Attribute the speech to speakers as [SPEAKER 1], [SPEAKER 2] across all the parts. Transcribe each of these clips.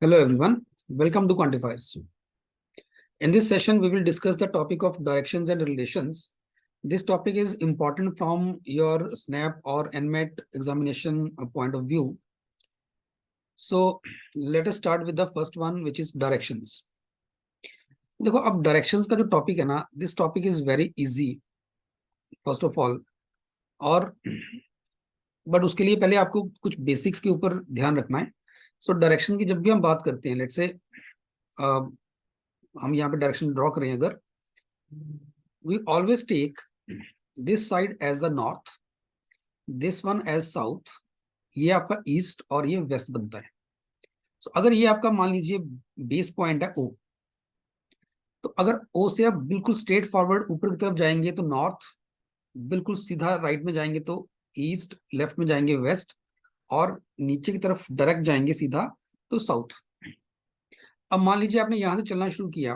[SPEAKER 1] Hello everyone, welcome to Quantifiers. In this session, we will discuss the topic of directions and relations. This topic is important from your SNAP or NMAT examination point of view. So let us start with the first one, which is directions. देखो अब directions का जो topic है ना, this topic is very easy first of all, और but उसके लिए पहले आपको कुछ बेसिक्स के ऊपर ध्यान रखना है. सो डायरेक्शन की जब भी हम बात करते हैं, लेट्स से हम यहाँ पे डायरेक्शन ड्रॉ करें अगर, we always take this side as the north, this one as south, ये आपका ईस्ट और ये वेस्ट बनता है. सो अगर ये आपका मान लीजिए बेस पॉइंट है ओ, तो अगर ओ से आप बिल्कुल स्ट्रेट फॉरवर्ड ऊपर की तरफ जाएंगे तो नॉर्थ, बिल्कुल सीधा राइट में जाएंगे तो ईस्ट, लेफ्ट में जाएंगे वेस्ट, और नीचे की तरफ डायरेक्ट जाएंगे सीधा तो साउथ. अब मान लीजिए आपने यहां से चलना शुरू किया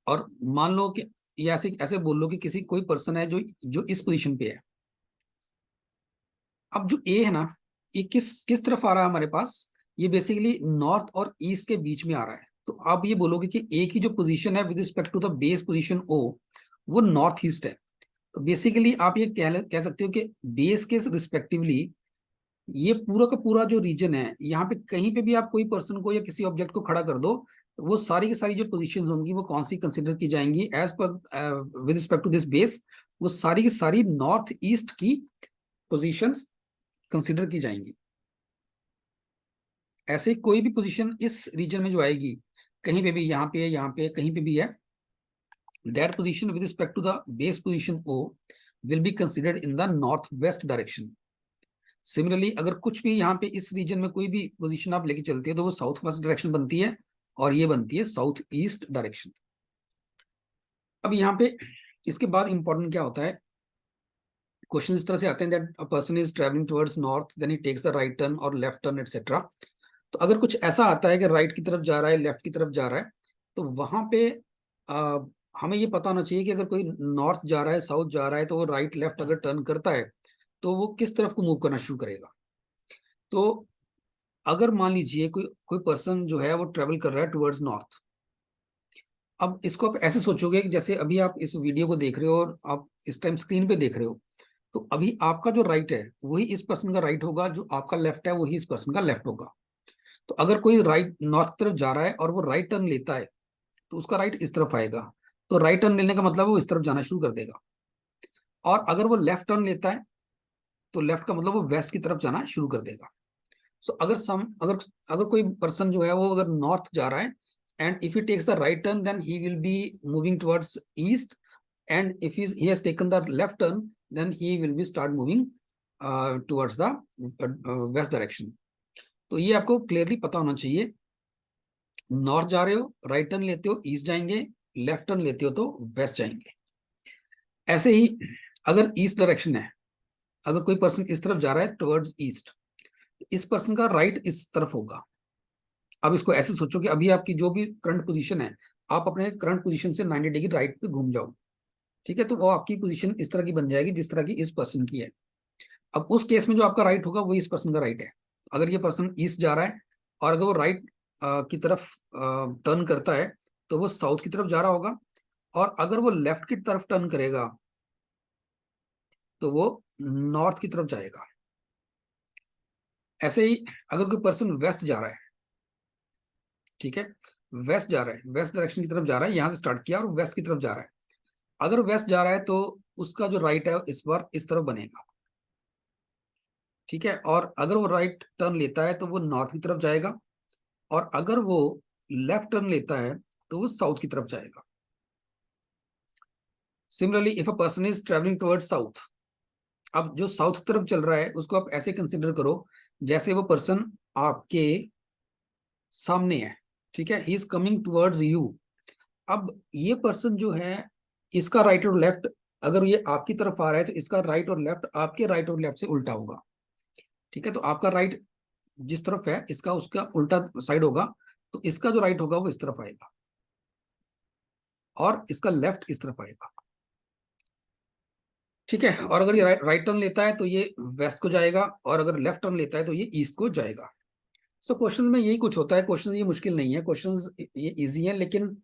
[SPEAKER 1] और मान लो कि ये ऐसे ऐसे बोल लो कि किसी कोई पर्सन है जो जो इस पोजीशन पे है. अब जो ए है ना, ये किस किस तरफ आ रहा है हमारे पास, ये बेसिकली नॉर्थ और ईस्ट के बीच में आ रहा है. तो आप ये बोलोगे कि ए की जो पोजीशन है with respect to the base position O, वो नॉर्थ ईस्ट है. तो बेसिकली आप ये कह सकते हो कि बेस के रिस्पेक्टिवली ये पूरा का पूरा जो रीजन है, यहाँ पे कहीं पे भी आप कोई पर्सन को या किसी ऑब्जेक्ट को खड़ा कर दो, तो वो सारी की सारी जो पोजीशंस होंगी वो कौन सी कंसिडर की जाएंगी as per with respect to this base, वो सारी की सारी नॉर्थ ईस्ट की पोजीशंस कंसिडर की जाएंगी. ऐसे ही कोई भी पोजीशन इस रीजन में जो आएगी, कहीं पे भी, यहाँ पे, यहाँ पे, कहीं पे भी है, that position with respect to the base position O will be considered in the north west direction. Similarly अगर कुछ भी यहाँ पे इस रीजन में कोई भी पोजीशन आप लेके चलते हैं तो वो साउथ वेस्ट डायरेक्शन बनती है, और ये बनती है साउथ ईस्ट डायरेक्शन. अब यहाँ पे इसके बाद इंपॉर्टेंट क्या होता है, क्वेश्चन इस तरह से आते हैं that a person is travelling towards north, then he takes the right turn और लेफ्ट टर्न एटसेट्रा. तो अगर कुछ ऐसा आता है कि राइट की तरफ जा रहा है, लेफ्ट की तरफ जा रहा है, तो वहां पे हमें ये पता होना चाहिए कि अगर कोई नॉर्थ जा रहा है, साउथ जा रहा है, तो वो राइट लेफ्ट अगर टर्न करता है तो वो किस तरफ को मूव करना शुरू करेगा. तो अगर मान लीजिए कोई कोई पर्सन जो है वो ट्रेवल कर रहा है टुवर्ड्स नॉर्थ, अब इसको आप ऐसे सोचोगे कि जैसे अभी आप इस वीडियो को देख रहे हो और आप इस टाइम स्क्रीन पे देख रहे हो, तो अभी आपका जो राइट है वही इस पर्सन का राइट होगा, जो आपका लेफ्ट है वही इस पर्सन का लेफ्ट होगा. तो अगर कोई राइट नॉर्थ की तरफ जा रहा है और वो राइट टर्न लेता है, तो उसका राइट इस तरफ आएगा. तो राइट टर्न लेने का मतलब वो इस तरफ जाना शुरू कर देगा. और अगर वो लेफ्ट टर्न लेता है तो लेफ्ट का मतलब वो वेस्ट की तरफ जाना शुरू कर देगा. सो अगर अगर कोई पर्सन जो है वो अगर नॉर्थ जा रहा है, and if he takes the right turn then he will be moving towards east, and if he has taken the left turn then he will be start moving towards the west direction. तो ये आपको clearly पता होना चाहिए. North जा रहे हो, right turn लेते हो ईस्ट जाएंगे, लेफ्ट टर्न लेते हो तो वेस्ट जाएंगे. ऐसे ही अगर ईस्ट डायरेक्शन है, अगर कोई पर्सन इस तरफ जा रहा है टुवर्ड्स ईस्ट, इस पर्सन का राइट इस तरफ होगा. अब इसको ऐसे सोचो कि अभी आपकी जो भी करंट पोजीशन है, आप अपने करंट पोजीशन से 90 डिग्री राइट पे घूम जाओ, ठीक है, तो वो आपकी पोजीशन इस तरह की बन जाएगी जिस तरह की इस पर्सन की है. अब उस केस में जो आपका राइट होगा वही इस पर्सन का राइट है. अगर ये पर्सन ईस्ट जा रहा है और अगर वो राइट की तरफ टर्न करता है तो वो साउथ की तरफ जा रहा होगा, और अगर वो लेफ्ट की तरफ टर्न करेगा तो वो नॉर्थ की तरफ जाएगा. ऐसे ही अगर कोई पर्सन वेस्ट जा रहा है, ठीक है, वेस्ट जा रहा है, वेस्ट डायरेक्शन की तरफ जा रहा है, यहां से स्टार्ट किया और वेस्ट की तरफ जा रहा है. अगर वेस्ट जा रहा है तो उसका जो राइट है इस बार इस तरफ बनेगा, ठीक है, और अगर वो राइट टर्न लेता है तो वो नॉर्थ की तरफ जाएगा, और अगर वो लेफ्ट टर्न लेता है तो वो साउथ की तरफ जाएगा. Similarly if a person is travelling towards south, अब जो साउथ की तरफ चल रहा है उसको आप ऐसे कंसिडर करो जैसे वो पर्सन आपके सामने है, ठीक है, he is coming towards you. अब ये पर्सन जो है, इसका राइट और लेफ्ट, अगर ये आपकी तरफ आ रहा है तो इसका राइट और लेफ्ट आपके राइट और लेफ्ट से उल्टा होगा, ठीक है. तो आपका राइट जिस तरफ है इसका उसका उल्टा साइड होगा, तो इसका जो राइट होगा वो इस तरफ आएगा और इसका लेफ्ट इस तरफ आएगा, ठीक है. और अगर ये राइट टर्न लेता है तो ये वेस्ट को जाएगा, और अगर लेफ्ट टर्न लेता है तो ये ईस्ट को जाएगा. सो क्वेश्चन में यही कुछ होता है, क्वेश्चन ये मुश्किल नहीं है, क्वेश्चन ये इजी है, लेकिन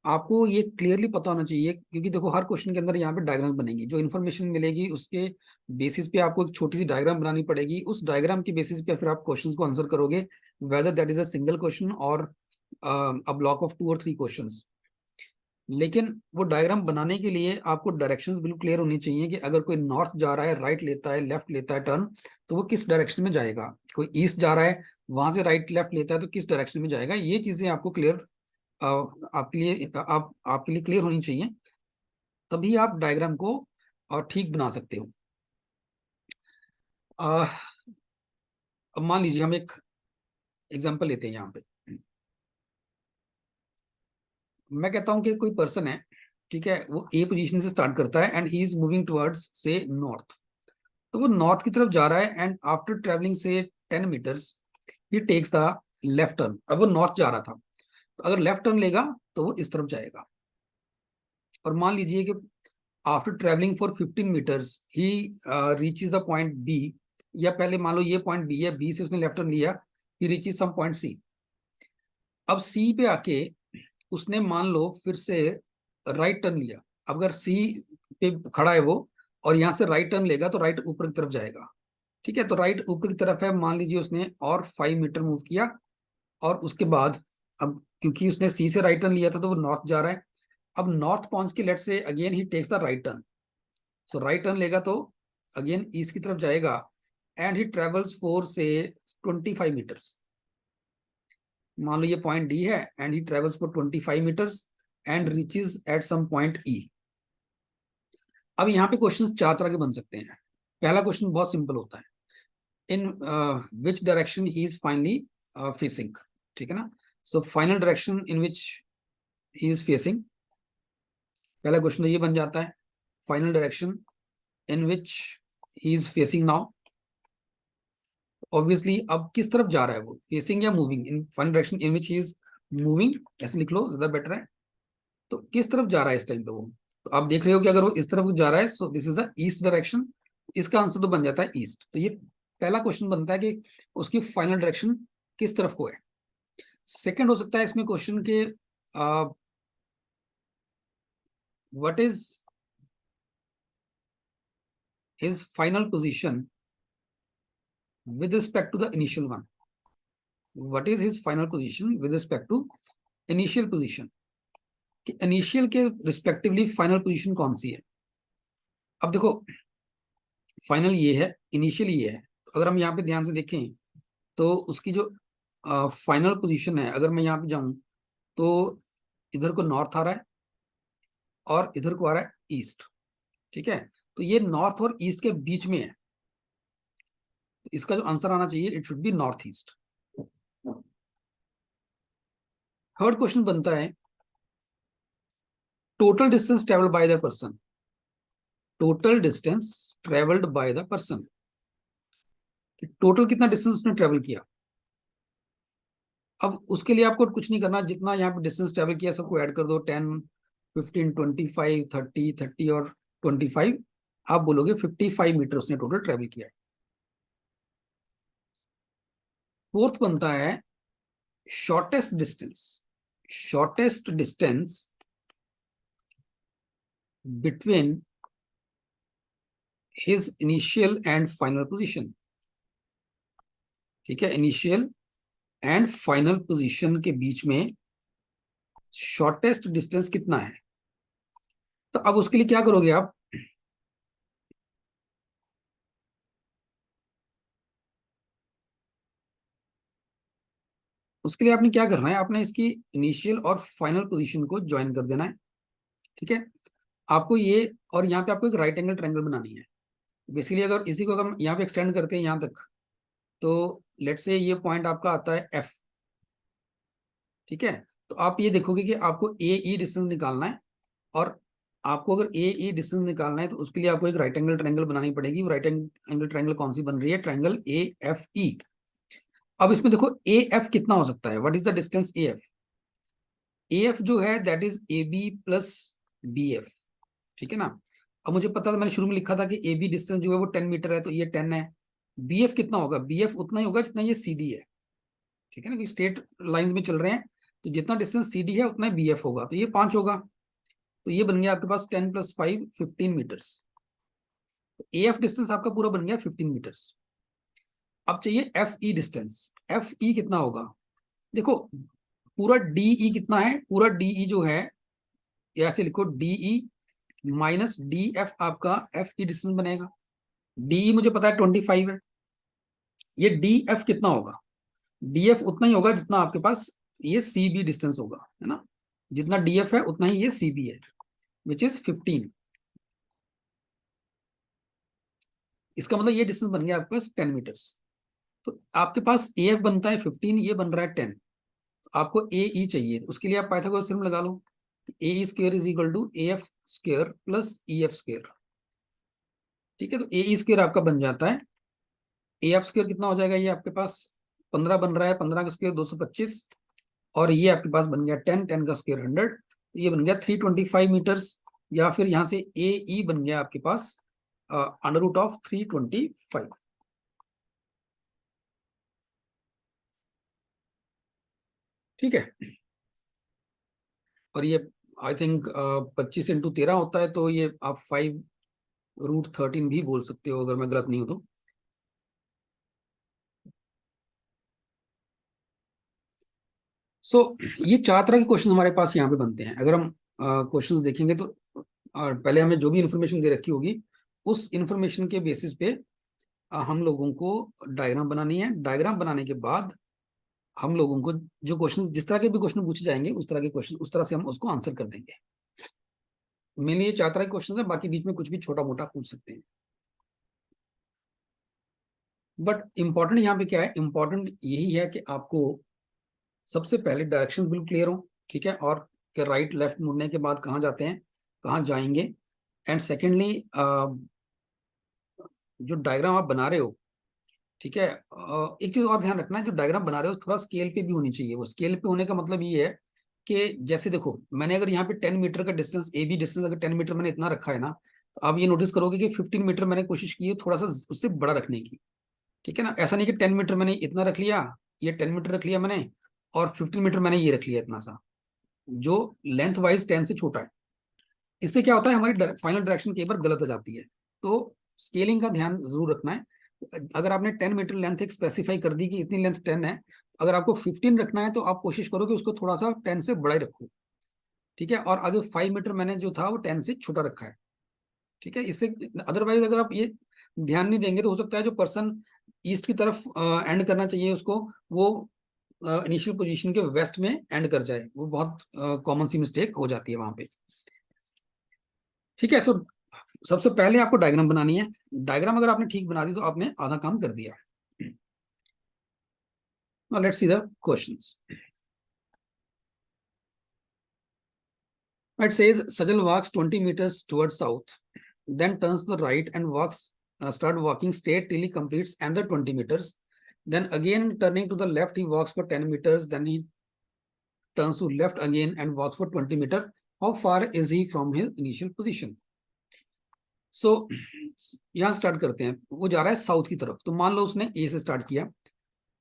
[SPEAKER 1] आपको ये क्लियरली पता होना चाहिए, क्योंकि देखो हर क्वेश्चन के अंदर यहाँ पे डायग्राम बनेगी, जो इन्फॉर्मेशन मिलेगी उसके बेसिस पे आपको एक छोटी सी डायग्राम बनानी पड़ेगी, उस डायग्राम के बेसिस पे फिर आप क्वेश्चंस को आंसर करोगे, whether that is a single question और अ ब्लॉक ऑफ 2 और 3 क्वेश्चंस। लेकिन वो डायग्राम बनाने के लिए आपको डायरेक्शंस बिल्कुल क्लियर होनी चाहिए कि अगर कोई नॉर्थ जा रहा है, राइट लेता है, लेफ्ट लेता है टर्न, तो वो किस डायरेक्शन में जाएगा, कोई ईस्ट जा रहा है वहां से राइट लेफ्ट लेता है तो किस डायरेक्शन में जाएगा, ये चीजें आपको क्लियर आपके लिए आपके लिए क्लियर होनी चाहिए, तभी आप डायग्राम को ठीक बना सकते हो। अ, अब मान लीजिए हम एक एग्जांपल लेते हैं यहाँ पे। मैं कहता हूँ कि कोई पर्सन है, ठीक है, वो ए पोजीशन से स्टार्ट करता है and he is moving towards से नॉर्थ, तो वो नॉर्थ की तरफ जा रहा है एंड आफ्टर ट्रेवलिंग से 10 metres he takes the left turn. अब वो नॉर्थ जा रहा था, तो अगर लेफ्ट टर्न लेगा तो वो इस तरफ जाएगा। और मान लीजिए कि after travelling for 15 metres he reaches the point B, या पहले मान लो ये पॉइंट बी है, बी से उसने लेफ्ट टर्न लिया, ही रीचेज सम पॉइंट सी। अब सी पे आके उसने मान लो फिर से राइट टर्न लिया। अब अगर सी पे खड़ा है वो और यहाँ से राइट टर्न लेगा तो राइट ऊपर की तरफ जाएगा, ठीक है, तो राइट ऊपर की तरफ है, मान लीजिए उसने और 5 मीटर मूव किया, और उसके बाद अब क्योंकि उसने सी से राइट टर्न लिया था तो वो नॉर्थ जा रहा है। अब नॉर्थ पहुंच के let's say again he takes the right turn, so right turn लेगा तो अगेन ईस्ट की तरफ जाएगा एंड ही ट्रेवल्स फॉर से 25 मीटर्स। मान लो ये पॉइंट डी है and he travels for 25 metres and reaches at some point E. अब यहाँ पे क्वेश्चन 4 तरह के बन सकते हैं। पहला क्वेश्चन बहुत सिंपल होता है, in which direction he is finally facing, ठीक है ना। So final direction in which he is facing, पहला क्वेश्चन तो ये बन जाता है, final direction in which he is facing now. Obviously अब किस तरफ जा रहा है वो, फेसिंग या moving, in final direction in which he is moving, ऐसे लिख लो ज्यादा बेटर है। तो किस तरफ जा रहा है इस टाइम पे वो, तो आप देख रहे हो कि अगर वो इस तरफ जा रहा है so this is the east direction, इसका आंसर तो बन जाता है ईस्ट। तो ये पहला क्वेश्चन बनता है कि उसकी फाइनल डायरेक्शन किस तरफ को है। सेकंड हो सकता है इसमें क्वेश्चन के what is his final position with respect to the initial one, what is his final position with respect to initial position, कि इनिशियल के रिस्पेक्टिवली फाइनल पोजीशन कौन सी है। अब देखो फाइनल ये है, इनिशियल ये है, तो अगर हम यहाँ पे ध्यान से देखें तो उसकी जो फाइनल पोजीशन है, अगर मैं यहाँ पे जाऊं तो इधर को नॉर्थ आ रहा है और इधर को आ रहा है ईस्ट, ठीक है, तो ये नॉर्थ और ईस्ट के बीच में है, तो इसका जो आंसर आना चाहिए it should be north east. Third question बनता है total distance travelled by the person, total distance travelled by the person, total कितना डिस्टेंस उसने ट्रेवल किया। अब उसके लिए आपको कुछ नहीं करना, जितना यहाँ पे डिस्टेंस ट्रेवल किया सबको ऐड कर दो, 10, 15, 25, 30 और 25, आप बोलोगे 55 मीटर उसने टोटल ट्रेवल किया है। फोर्थ बनता है shortest distance, shortest distance between his initial and final position, ठीक है, इनिशियल एंड फाइनल पोजीशन के बीच में शॉर्टेस्ट डिस्टेंस कितना है। तो अब उसके लिए क्या करोगे आप, उसके लिए आपने क्या करना है, आपने इसकी इनिशियल और फाइनल पोजीशन को ज्वाइन कर देना है, ठीक है। आपको ये और यहाँ पे आपको एक राइट एंगल ट्रायंगल बनानी है। बेसिकली अगर इसी को अगर हम यहाँ पे एक्सटेंड करते हैं यहाँ तक, तो लेट से ये पॉइंट आपका आता है एफ, ठीक है, तो आप ये देखोगे कि आपको ए ई डिस्टेंस निकालना है, और आपको अगर ए ई डिस्टेंस निकालना है तो उसके लिए आपको एक राइट एंगल ट्रायंगल बनानी पड़ेगी। वो राइट एंगल ट्रायंगल कौन सी बन रही है, ट्रायंगल ए एफ ई। अब इसमें देखो ए एफ कितना हो सकता है, what is the distance A F, A F जो है that is A B plus B F, ठीक है ना। अब मुझे पता था, मैंने शुरू में लिखा था कि ए बी डिस्टेंस जो है वो 10 मीटर है, तो ये 10 है। बी एफ कितना होगा, बी एफ उतना ही होगा जितना ये सी डी है, ठीक है ना, कि स्ट्रेट लाइन में चल रहे हैं, तो जितना डिस्टेंस CD है उतना BF होगा, तो ये 5 होगा, तो ये बन गया आपके पास 10 + 5 15 मीटर्स। तो AF डिस्टेंस आपका पूरा बन गया 15 मीटर्स। अब चाहिए FE डिस्टेंस। FE कितना होगा, देखो पूरा DE कितना है, पूरा DE जो है, ऐसे लिखो DE माइनस DF आपका FE डिस्टेंस बनेगा। DE मुझे पता है 25 है, ये DF कितना होगा, DF उतना ही होगा जितना आपके पास ये CB डिस्टेंस होगा, है ना, जितना DF है उतना ही ये CB है, विच इज 15। इसका मतलब ये डिस्टेंस बन गया आपके पास 10 मीटर्स। तो आपके पास AF बनता है 15, ये बन रहा है 10, तो आपको AE चाहिए, उसके लिए आप पाइथागोरस थ्योरम लगा लो, AE square is equal to AF square plus EF square. ठीक है, तो AE स्क्वायर आपका बन जाता है, AF स्क्वायर कितना हो जाएगा, ये आपके पास 15 बन रहा है, 15 का स्क्वायर 225, और ये आपके पास बन गया 10, 10 का स्क्वायर 100, तो ये बन गया 325 मीटर्स, या फिर यहाँ से AE बन गया आपके पास √325। ठीक है, और ये आई थिंक 25 × 13 होता है, तो ये आप 5√13 भी बोल सकते हो अगर मैं गलत नहीं हूं तो। ये 4 तरह के क्वेश्चन हमारे पास यहाँ पे बनते हैं। अगर हम क्वेश्चंस देखेंगे तो पहले हमें जो भी इंफॉर्मेशन दे रखी होगी उस इंफॉर्मेशन के बेसिस पे हम लोगों को डायग्राम बनानी है। डायग्राम बनाने के बाद हम लोगों को जो क्वेश्चन, जिस तरह के भी क्वेश्चन पूछे जाएंगे उस तरह के क्वेश्चन, उस तरह से हम उसको आंसर कर देंगे। मेनली ये 4 तरह के क्वेश्चन है, बाकी बीच में कुछ भी छोटा मोटा पूछ सकते हैं। बट इंपॉर्टेंट यहाँ पे क्या है, इंपॉर्टेंट यही है कि आपको सबसे पहले डायरेक्शन बिल्कुल क्लियर हो, ठीक है, और कि राइट लेफ्ट मुड़ने के बाद कहाँ जाते हैं, कहाँ जाएंगे। एंड सेकेंडली जो डायग्राम आप बना रहे हो, ठीक है, एक चीज और ध्यान रखना है, जो डायग्राम बना रहे हो थोड़ा स्केल पे भी होनी चाहिए। वो स्केल पे होने का मतलब ये है कि जैसे देखो, मैंने अगर यहाँ पे 10 मीटर का डिस्टेंस, AB डिस्टेंस अगर 10 मीटर मैंने इतना रखा है ना, तो आप ये नोटिस करोगे कि 15 मीटर मैंने कोशिश की है थोड़ा सा उससे बड़ा रखने की। ठीक है ना, ऐसा नहीं कि 10 मीटर मैंने इतना रख लिया, ये 10 मीटर रख लिया मैंने, और 15 मीटर मैंने ये रख लिया इतना सा, जो लेंथ वाइज 10 से छोटा है। इससे क्या होता है, हमारी फाइनल डायरेक्शन कई बार गलत हो जाती है। तो स्केलिंग का ध्यान जरूर रखना है। अगर आपने 10 मीटर लेंथ एक स्पेसिफाई कर दी कि इतनी लेंथ 10 है, अगर आपको 15 रखना है तो आप कोशिश करो कि उसको थोड़ा सा 10 से बड़ा ही रखो। ठीक है, और आगे 5 मीटर मैंने जो था वो 10 से छोटा रखा है। ठीक है, इससे अदरवाइज अगर आप ये ध्यान नहीं देंगे तो हो सकता है जो पर्सन ईस्ट की तरफ एंड करना चाहिए उसको, वो इनिशियल पोजीशन के वेस्ट में एंड कर जाए। वो बहुत कॉमन सी मिस्टेक हो जाती है वहां पे। ठीक है, तो सबसे पहले आपको डायग्राम बनानी है। डायग्राम अगर आपने ठीक बना दी तो आपने आधा काम कर दिया। Now let's see the questions. It says Sajal walks 20 meters towards south, then turns to the right and start walking straight till he completes another 20 meters. Then again turning to the left, he walks for 10 meters. Then he turns to left again and walks for 20 meters. How far is he from his initial position? सो यहाँ start करते हैं। वो जा रहा है south की तरफ, तो मान लो उसने ए से स्टार्ट किया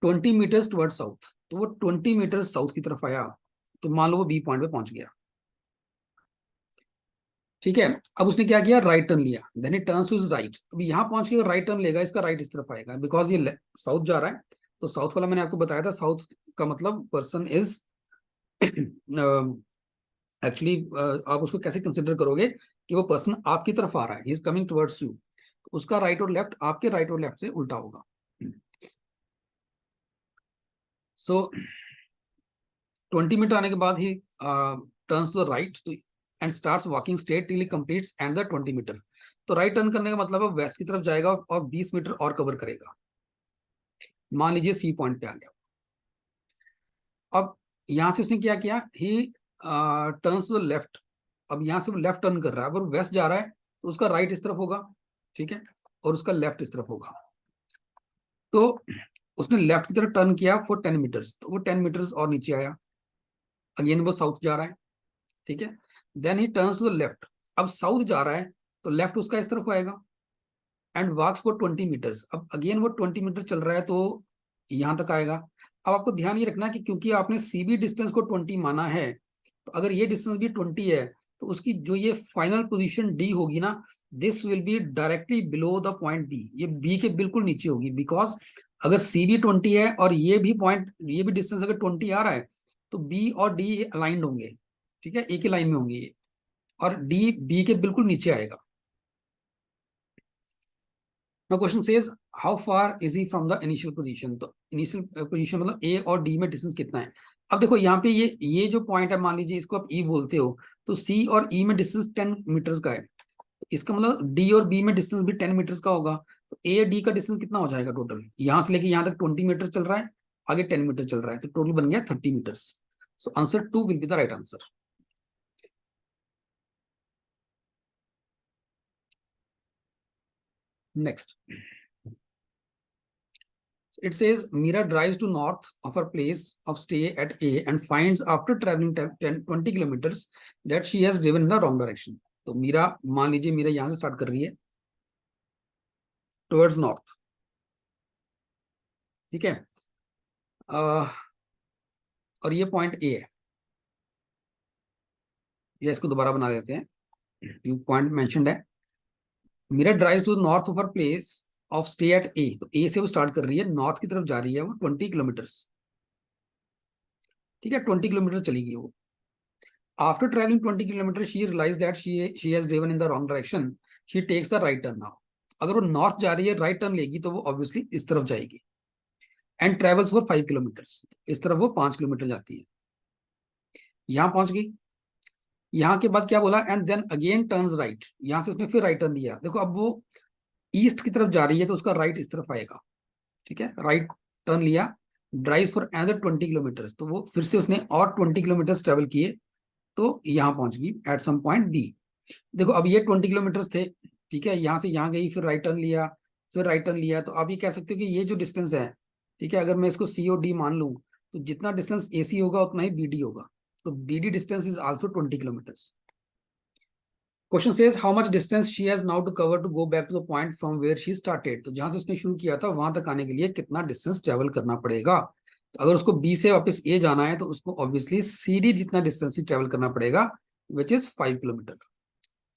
[SPEAKER 1] 20 मीटर्स टुवर्ड साउथ, तो वो 20 मीटर साउथ की तरफ आया, तो मान लो वो बी पॉइंट पे पहुंच गया। ठीक है, अब उसने क्या किया, राइट टर्न लिया, then it turns to his right. अब यहाँ पहुंच के राइट टर्न लेगा, इसका राइट इस तरफ आएगा, बिकॉज ये साउथ जा रहा है। तो साउथ वाला मैंने आपको बताया था, साउथ का मतलब पर्सन इज एक्चुअली आप उसको कैसे कंसिडर करोगे कि वो पर्सन आपकी तरफ आ रहा है, he is coming towards you, उसका राइट और लेफ्ट आपके राइट और लेफ्ट से उल्टा होगा। सो 20 मीटर आने के बाद he turns to the right and starts walking straight till he completes and the 20 metre. तो राइट टर्न करने का मतलब है वेस्ट की तरफ जाएगा और 20 मीटर और कवर करेगा। मान लीजिए सी पॉइंट पे आ गया। अब यहां से उसने क्या किया, he turns to the left. अब यहां से वो लेफ्ट टर्न कर रहा है, अगर वेस्ट जा रहा है तो उसका राइट इस तरफ होगा, ठीक है, और उसका लेफ्ट इस तरफ होगा। तो उसने लेफ्ट की तरफ टर्न किया फॉर 10 मीटर्स, तो वो 10 मीटर्स और नीचे आया, अगेन वो साउथ जा रहा है। ठीक है, then he turns to the left. अब साउथ जा रहा है तो लेफ्ट उसका इस तरफ आएगा एंड वॉक्स फॉर 20 मीटर्स। अब अगेन वो 20 मीटर चल रहा है तो यहां तक आएगा। अब आपको ध्यान ये रखना कि क्योंकि आपने सीबी डिस्टेंस को 20 माना है, तो अगर ये डिस्टेंस भी 20 है तो उसकी जो ये फाइनल पोजीशन डी होगी ना, this will be directly below the point B, ये बी के बिल्कुल नीचे होगी। बिकॉज अगर सी भी 20 है और ये भी पॉइंट, ये भी डिस्टेंस अगर 20 आ रहा है, तो बी और डी अलाइंड होंगे, ठीक है, एक ही लाइन में होंगे ये, और डी बी के बिल्कुल नीचे आएगा। Now question says how far is he from the initial position? तो इनिशियल पोजीशन मतलब ए और डी में डिस्टेंस कितना है। अब देखो यहाँ पे ये जो पॉइंट है, मान लीजिए इसको आप ई बोलते हो, तो सी और ई में डिस्टेंस 10 मीटर्स का है, तो इसका मतलब डी और बी में डिस्टेंस भी 10 मीटर्स का होगा। तो ए डी का डिस्टेंस कितना हो जाएगा टोटल, यहाँ से लेके यहाँ तक 20 मीटर चल रहा है, आगे 10 मीटर चल रहा है, तो टोटल बन गया 30 metres. So answer 2 will be the right answer. Next it says Mira drives to north of her place of stay at A and finds after traveling 20 kilometers that she has driven in the wrong direction. तो मीरा, मान लीजिए मीरा यहां से start कर रही है towards north, ठीक है, और ये पॉइंट ए है, ये इसको दोबारा बना देते हैं, ये पॉइंट मेंशन्ड है। Meera drives to north of her place of stay at A, तो ए से वो स्टार्ट कर रही है, नॉर्थ की तरफ जा रही है वो 20 किलोमीटर्स, ठीक है, 20 किलोमीटर चलेगी वो। After traveling 20 kilometers, she realized that she has driven in the wrong direction. She takes the right turn now. अगर वो नॉर्थ जा रही है, राइट टर्न लेगी, तो वो ऑब्वियसली इस तरफ जाएगी। एंड ट्रेवल्स फॉर 5 किलोमीटर्स, इस तरफ वो 5 किलोमीटर जाती है। यहां पहुंच गई, यहां के बाद क्या बोला, and then again turns right, यहां से उसने फिर राइट टर्न लिया। देखो अब वो ईस्ट की तरफ जा रही है, तो उसका राइट इस तरफ आएगा, ठीक है, राइट टर्न लिया। ड्राइव फॉर अनदर 20 किलोमीटर्स, तो वो फिर से उसने और 20 किलोमीटर्स ट्रेवल किए, तो यहां पहुंच गई एट सम पॉइंट बी। देखो अब ये 20 किलोमीटर थे, ठीक है, यहाँ से यहाँ गई, फिर राइट टर्न लिया, फिर राइट टर्न लिया, तो आप ये कह सकते हो कि ये जो डिस्टेंस है, ठीक है, अगर मैं इसको सी और डी मान लूँ, तो जितना डिस्टेंस ए सी होगा उतना ही बी डी होगा, तो B D distance is also 20 kilometres. Question says how much distance she has now to cover to go back to the point from where she started, तो जहां से उसने शुरू किया था वहां तक आने के लिए कितना डिस्टेंस ट्रेवल करना पड़ेगा। तो अगर उसको बी से वापस ए जाना है, तो उसको ऑब्वियसली सी डी जितना डिस्टेंस ही ट्रेवल करना पड़ेगा, which is 5 kilometre.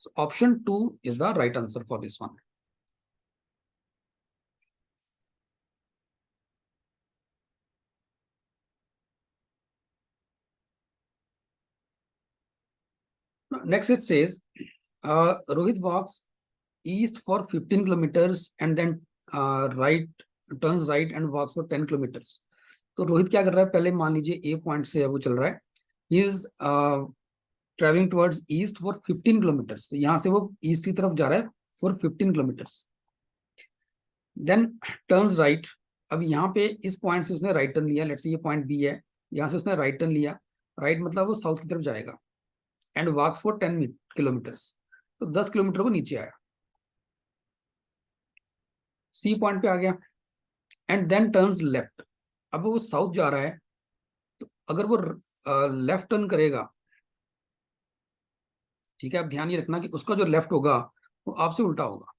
[SPEAKER 1] So option 2 is the right answer for this one. Next it says Rohit walks east for 15 kilometers and then right turns right and walks for 10 kilometers. तो रोहित क्या कर रहा है, पहले मान लीजिए ए पॉइंट से वो चल रहा है, he is travelling towards east for 15 kilometres, तो यहाँ से वो ईस्ट की तरफ जा रहा है for 15 kilometres, then turns right. अब यहाँ पे इस पॉइंट से उसने राइट टर्न लिया, लेट्स से ये पॉइंट बी है, यहाँ से उसने राइट टर्न लिया, राइट मतलब वो साउथ की तरफ जाएगा, एंड वॉक्स फॉर 10 किलोमीटर्स, तो 10 किलोमीटर वो नीचे आया, सी पॉइंट पे आ गया, एंड देन टर्न्स लेफ्ट। अब वो साउथ जा रहा है, तो अगर वो लेफ्ट टर्न करेगा, ठीक है, आप ध्यान ये रखना कि उसका जो लेफ्ट होगा वो आपसे उल्टा होगा,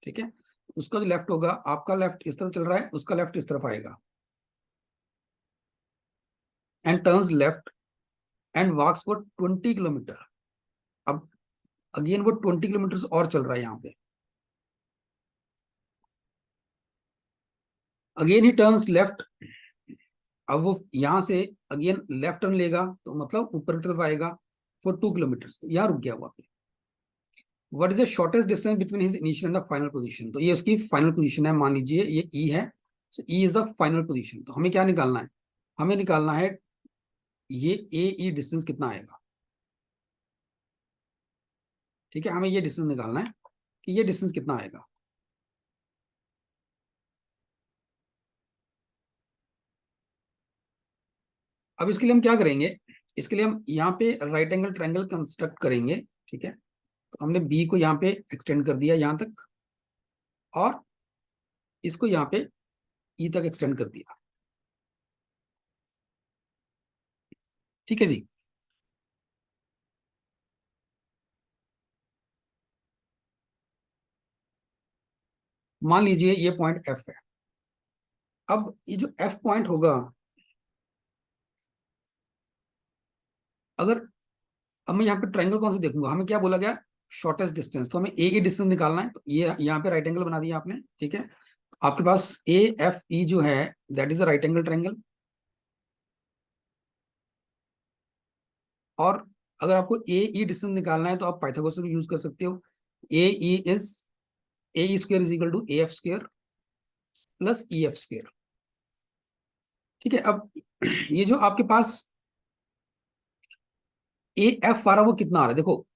[SPEAKER 1] ठीक है, उसका जो लेफ्ट होगा, आपका लेफ्ट इस तरफ चल रहा है, उसका लेफ्ट इस तरफ आएगा, and turns left and walks for 20 kilometre. अब अगेन वो 20 किलोमीटर और चल रहा है यहाँ पे, अगेन ही टर्न्स लेफ्ट। अब वो यहां से अगेन लेफ्ट टर्न लेगा, तो मतलब ऊपर की तरफ आएगा फॉर 2 किलोमीटर, तो यहाँ रुक गया वहां पे। What is the shortest distance between his initial and the final position, तो ये उसकी फाइनल पोजीशन है, मान लीजिए ये ई है, so E is the final position. तो हमें क्या निकालना है, हमें निकालना है ये ए ई डिस्टेंस कितना आएगा, ठीक है, हमें ये डिस्टेंस निकालना है कि ये डिस्टेंस कितना आएगा। अब इसके लिए हम क्या करेंगे, इसके लिए हम यहाँ पे राइट एंगल ट्रायंगल कंस्ट्रक्ट करेंगे, ठीक है, तो हमने बी को यहाँ पे एक्सटेंड कर दिया यहाँ तक, और इसको यहाँ पे ई तक एक्सटेंड कर दिया, ठीक है जी। मान लीजिए ये पॉइंट एफ है, अब ये जो एफ पॉइंट होगा, अगर अब मैं यहाँ पे ट्रायंगल कौन सा देखूंगा, हमें क्या बोला गया, शॉर्टेस्ट डिस्टेंस, तो हमें ए की डिस्टेंस निकालना है, तो ये यहाँ पे राइट एंगल बना दिया आपने, ठीक है। आपके पास ए एफ ई जो है that is a right angle triangle, और अगर आपको ए ई डिस्टेंस निकालना है तो आप पाइथागोरस का यूज कर सकते हो। A E is A E square is equal to A F square plus E F square, ठीक है। अब ये जो आपके पास ए एफ आ रहा है वो कितना आ रहा है, देखो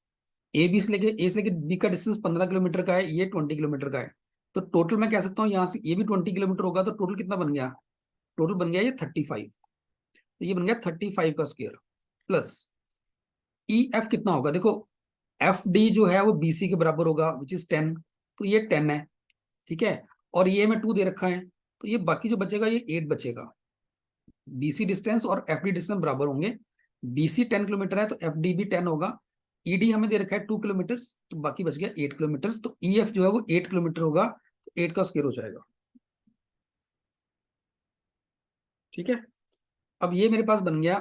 [SPEAKER 1] ए से लेके बी का डिस्टेंस 15 किलोमीटर का है, ये 20 किलोमीटर का है, तो टोटल मैं कह सकता हूँ यहाँ से ये भी 20 किलोमीटर होगा, तो टोटल कितना बन गया, टोटल बन गया ये 35, तो ये बन गया 35 का स्क्वायर प्लस ई एफ कितना होगा, देखो एफ डी जो है वो बी सी के बराबर होगा विच इज 10, तो ये 10 है, ठीक है। और ये में 2 दे रखा है, तो ये बाकी जो बचेगा ये 8 बचेगा। बीसी डिस्टेंस और एफ डी डिस्टेंस बराबर होंगे, बीसी 10 किलोमीटर है तो एफ डी भी 10 होगा, ईडी हमें दे रखा है 2 किलोमीटर, तो बाकी बच गया 8 किलोमीटर, तो ई एफ जो है वो 8 किलोमीटर होगा, तो 8 का स्क्वायर हो जाएगा, ठीक है। अब ये मेरे पास बन गया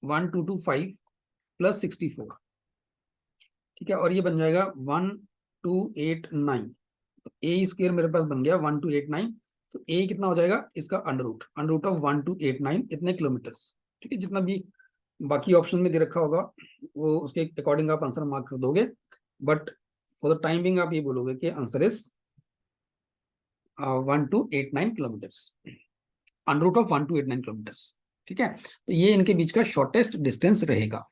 [SPEAKER 1] 1225 प्लस 64, ठीक है, और ये बन जाएगा 1289, तो ए स्क्वायर मेरे पास बन गया 1289, तो ए कितना हो जाएगा इसका अंडर रूट ऑफ 1289 इतने किलोमीटर्स, ठीक है। जितना भी बाकी ऑप्शन में दे रखा होगा वो उसके अकॉर्डिंग आप आंसर मार्क कर दोगे, but for the time being आप ये बोलोगे कि answer is 1289 kilometres, under root of 1289 kilometres, ठीक है। तो ये इनके बीच का शॉर्टेस्ट डिस्टेंस रहेगा।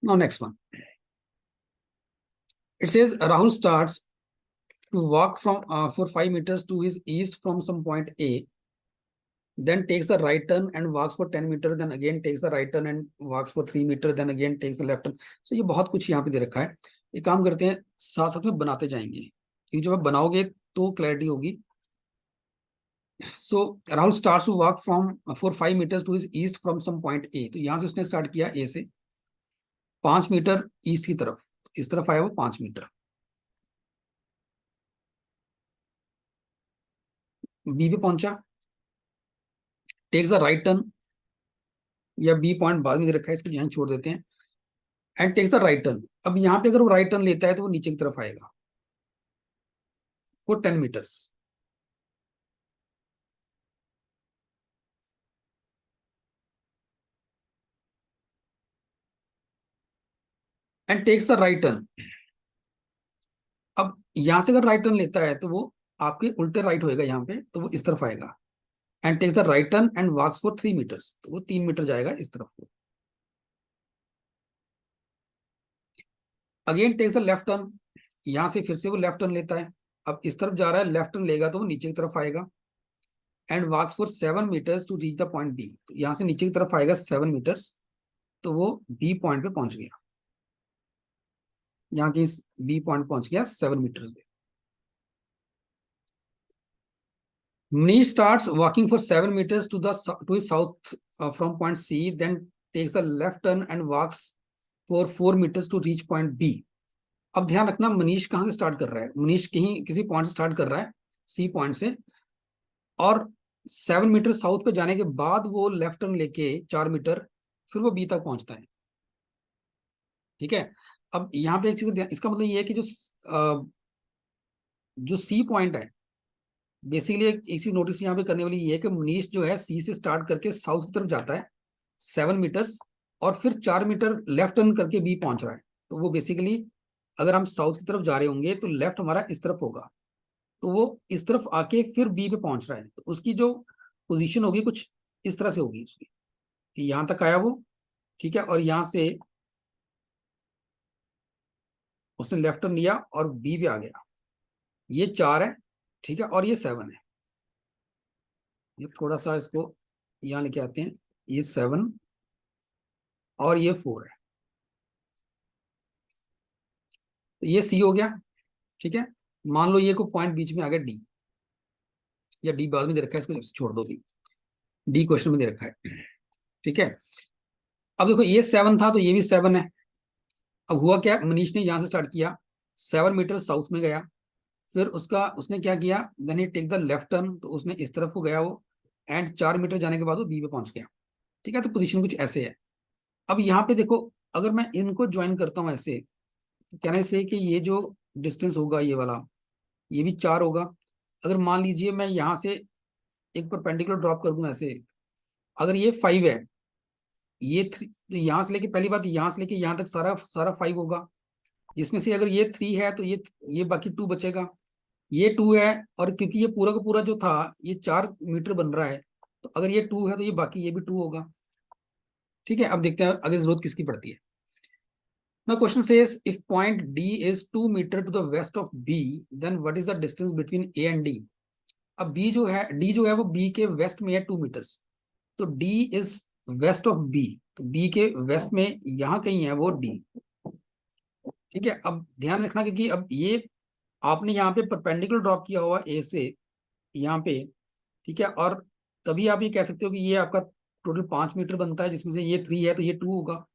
[SPEAKER 1] Now next one, it says Rahul starts to walk from for 5 meters to his east from some point A, then takes the right turn and walks for 10 meters, then again takes the right turn and walks for 3 meters, then again takes the left turn। so ये बहुत कुछ यहाँ पे दे रखा है, ये काम करते हैं साथ साथ में बनाते जाएंगे, क्योंकि जब आप बनाओगे तो क्लैरिटी होगी। So Rahul starts to walk from for 5 meters to his east from some point A, तो यहाँ से उसने स्टार्ट किया ए से 5 मीटर ईस्ट की तरफ, इस तरफ आया वो 5 मीटर, बी पे पहुंचा, टेक्स द राइट टर्न, या बी पॉइंट बाद में दे रखा है इसको यहाँ छोड़ देते हैं, and takes the right turn. अब यहाँ पे अगर वो राइट टर्न लेता है तो वो नीचे की तरफ आएगा for 10 metres, and takes the right turn. अब यहां से अगर राइट टर्न लेता है तो वो आपके उल्टे राइट होएगा, यहाँ पे तो वो इस तरफ आएगा, and takes the right turn and walks for 3 metres, तो वो 3 मीटर जाएगा इस तरफ को। Again takes the left turn, यहां से फिर से वो लेफ्ट टर्न लेता है, अब इस तरफ जा रहा है, लेफ्ट टर्न लेगा तो वो नीचे की तरफ आएगा, and walks for 7 metres to reach the point B, तो यहाँ से नीचे की तरफ आएगा 7 मीटर्स, तो वो बी पॉइंट पे पहुंच गया, यहाँ की बी पॉइंट पहुंच गया 7 मीटर्स पे। Manish starts walking for 7 meters to his south from point C, then takes the left turn and walks for 4 meters to reach point B। अब ध्यान रखना मनीष कहाँ से स्टार्ट कर रहा है, मनीष कहीं किसी पॉइंट से स्टार्ट कर रहा है सी पॉइंट से, और 7 मीटर साउथ पे जाने के बाद वो लेफ्ट टर्न लेके 4 मीटर फिर वो बी तक पहुंचता है, ठीक है। अब यहाँ पे एक चीज इसका मतलब ये है कि जो सी पॉइंट है, बेसिकली एक चीज नोटिस यहाँ पे करने वाली ये है कि मनीष जो है सी से स्टार्ट करके साउथ की तरफ जाता है 7 मीटर्स, और फिर 4 मीटर लेफ्ट टर्न करके बी पहुंच रहा है, तो वो बेसिकली अगर हम साउथ की तरफ जा रहे होंगे तो लेफ्ट हमारा इस तरफ होगा, तो वो इस तरफ आके फिर बी पे पहुंच रहा है, तो उसकी जो पोजीशन होगी कुछ इस तरह से होगी उसकी, कि यहाँ तक आया वो, ठीक है, और यहाँ से उसने लेफ्ट टर्न लिया और बी पे आ गया, ये 4 है, ठीक है, और ये 7 है, ये थोड़ा सा इसको यहाँ लेके आते हैं, ये 7 और ये 4 है, तो ये सी हो गया, ठीक है। मान लो ये को पॉइंट बीच में आ गया डी, या डी बाद में दे रखा है, इसको छोड़ दो, भी डी क्वेश्चन में दे रखा है, ठीक है। अब देखो ये 7 था तो ये भी 7 है, अब हुआ क्या, मनीष ने यहां से स्टार्ट किया 7 मीटर साउथ में गया, फिर उसका उसने क्या किया, then he take the left turn, तो उसने इस तरफ को गया वो, एंड 4 मीटर जाने के बाद वो बी पे पहुंच गया। ठीक है, तो पोजीशन कुछ ऐसे है। अब यहाँ पे देखो, अगर मैं इनको ज्वाइन करता हूँ ऐसे, तो कहने से कि ये जो डिस्टेंस होगा ये वाला, ये भी 4 होगा। अगर मान लीजिए मैं यहाँ से एक परपेंडिकुलर ड्रॉप कर दूं ऐसे, अगर ये 5 है, ये 3, तो यहाँ से लेके, पहली बात यहाँ से लेके यहाँ तक सारा सारा 5 होगा, जिसमें से अगर ये 3 है तो ये बाकी 2 बचेगा, ये 2 है, और क्योंकि ये पूरा का पूरा जो था ये 4 मीटर बन रहा है, तो अगर ये 2 है तो ये बाकी ये भी 2 होगा। ठीक है, अब देखते हैं आगे जरूरत किसकी पड़ती है। Now question says if point D is 2 meter to the west of B, then what is the distance between A and D? अब B जो है, D जो है वो B के वेस्ट में है 2 मीटर्स, तो D is west of B, तो B के वेस्ट में यहाँ कहीं है वो D। ठीक है, अब ध्यान रखना क्योंकि अब ये आपने यहाँ पे परपेंडिकुलर ड्रॉप किया हुआ A से यहाँ पे। ठीक है, और तभी आप ये कह सकते हो कि ये आपका टोटल 5 मीटर बनता है, जिसमें से ये 3 है तो ये 2 होगा।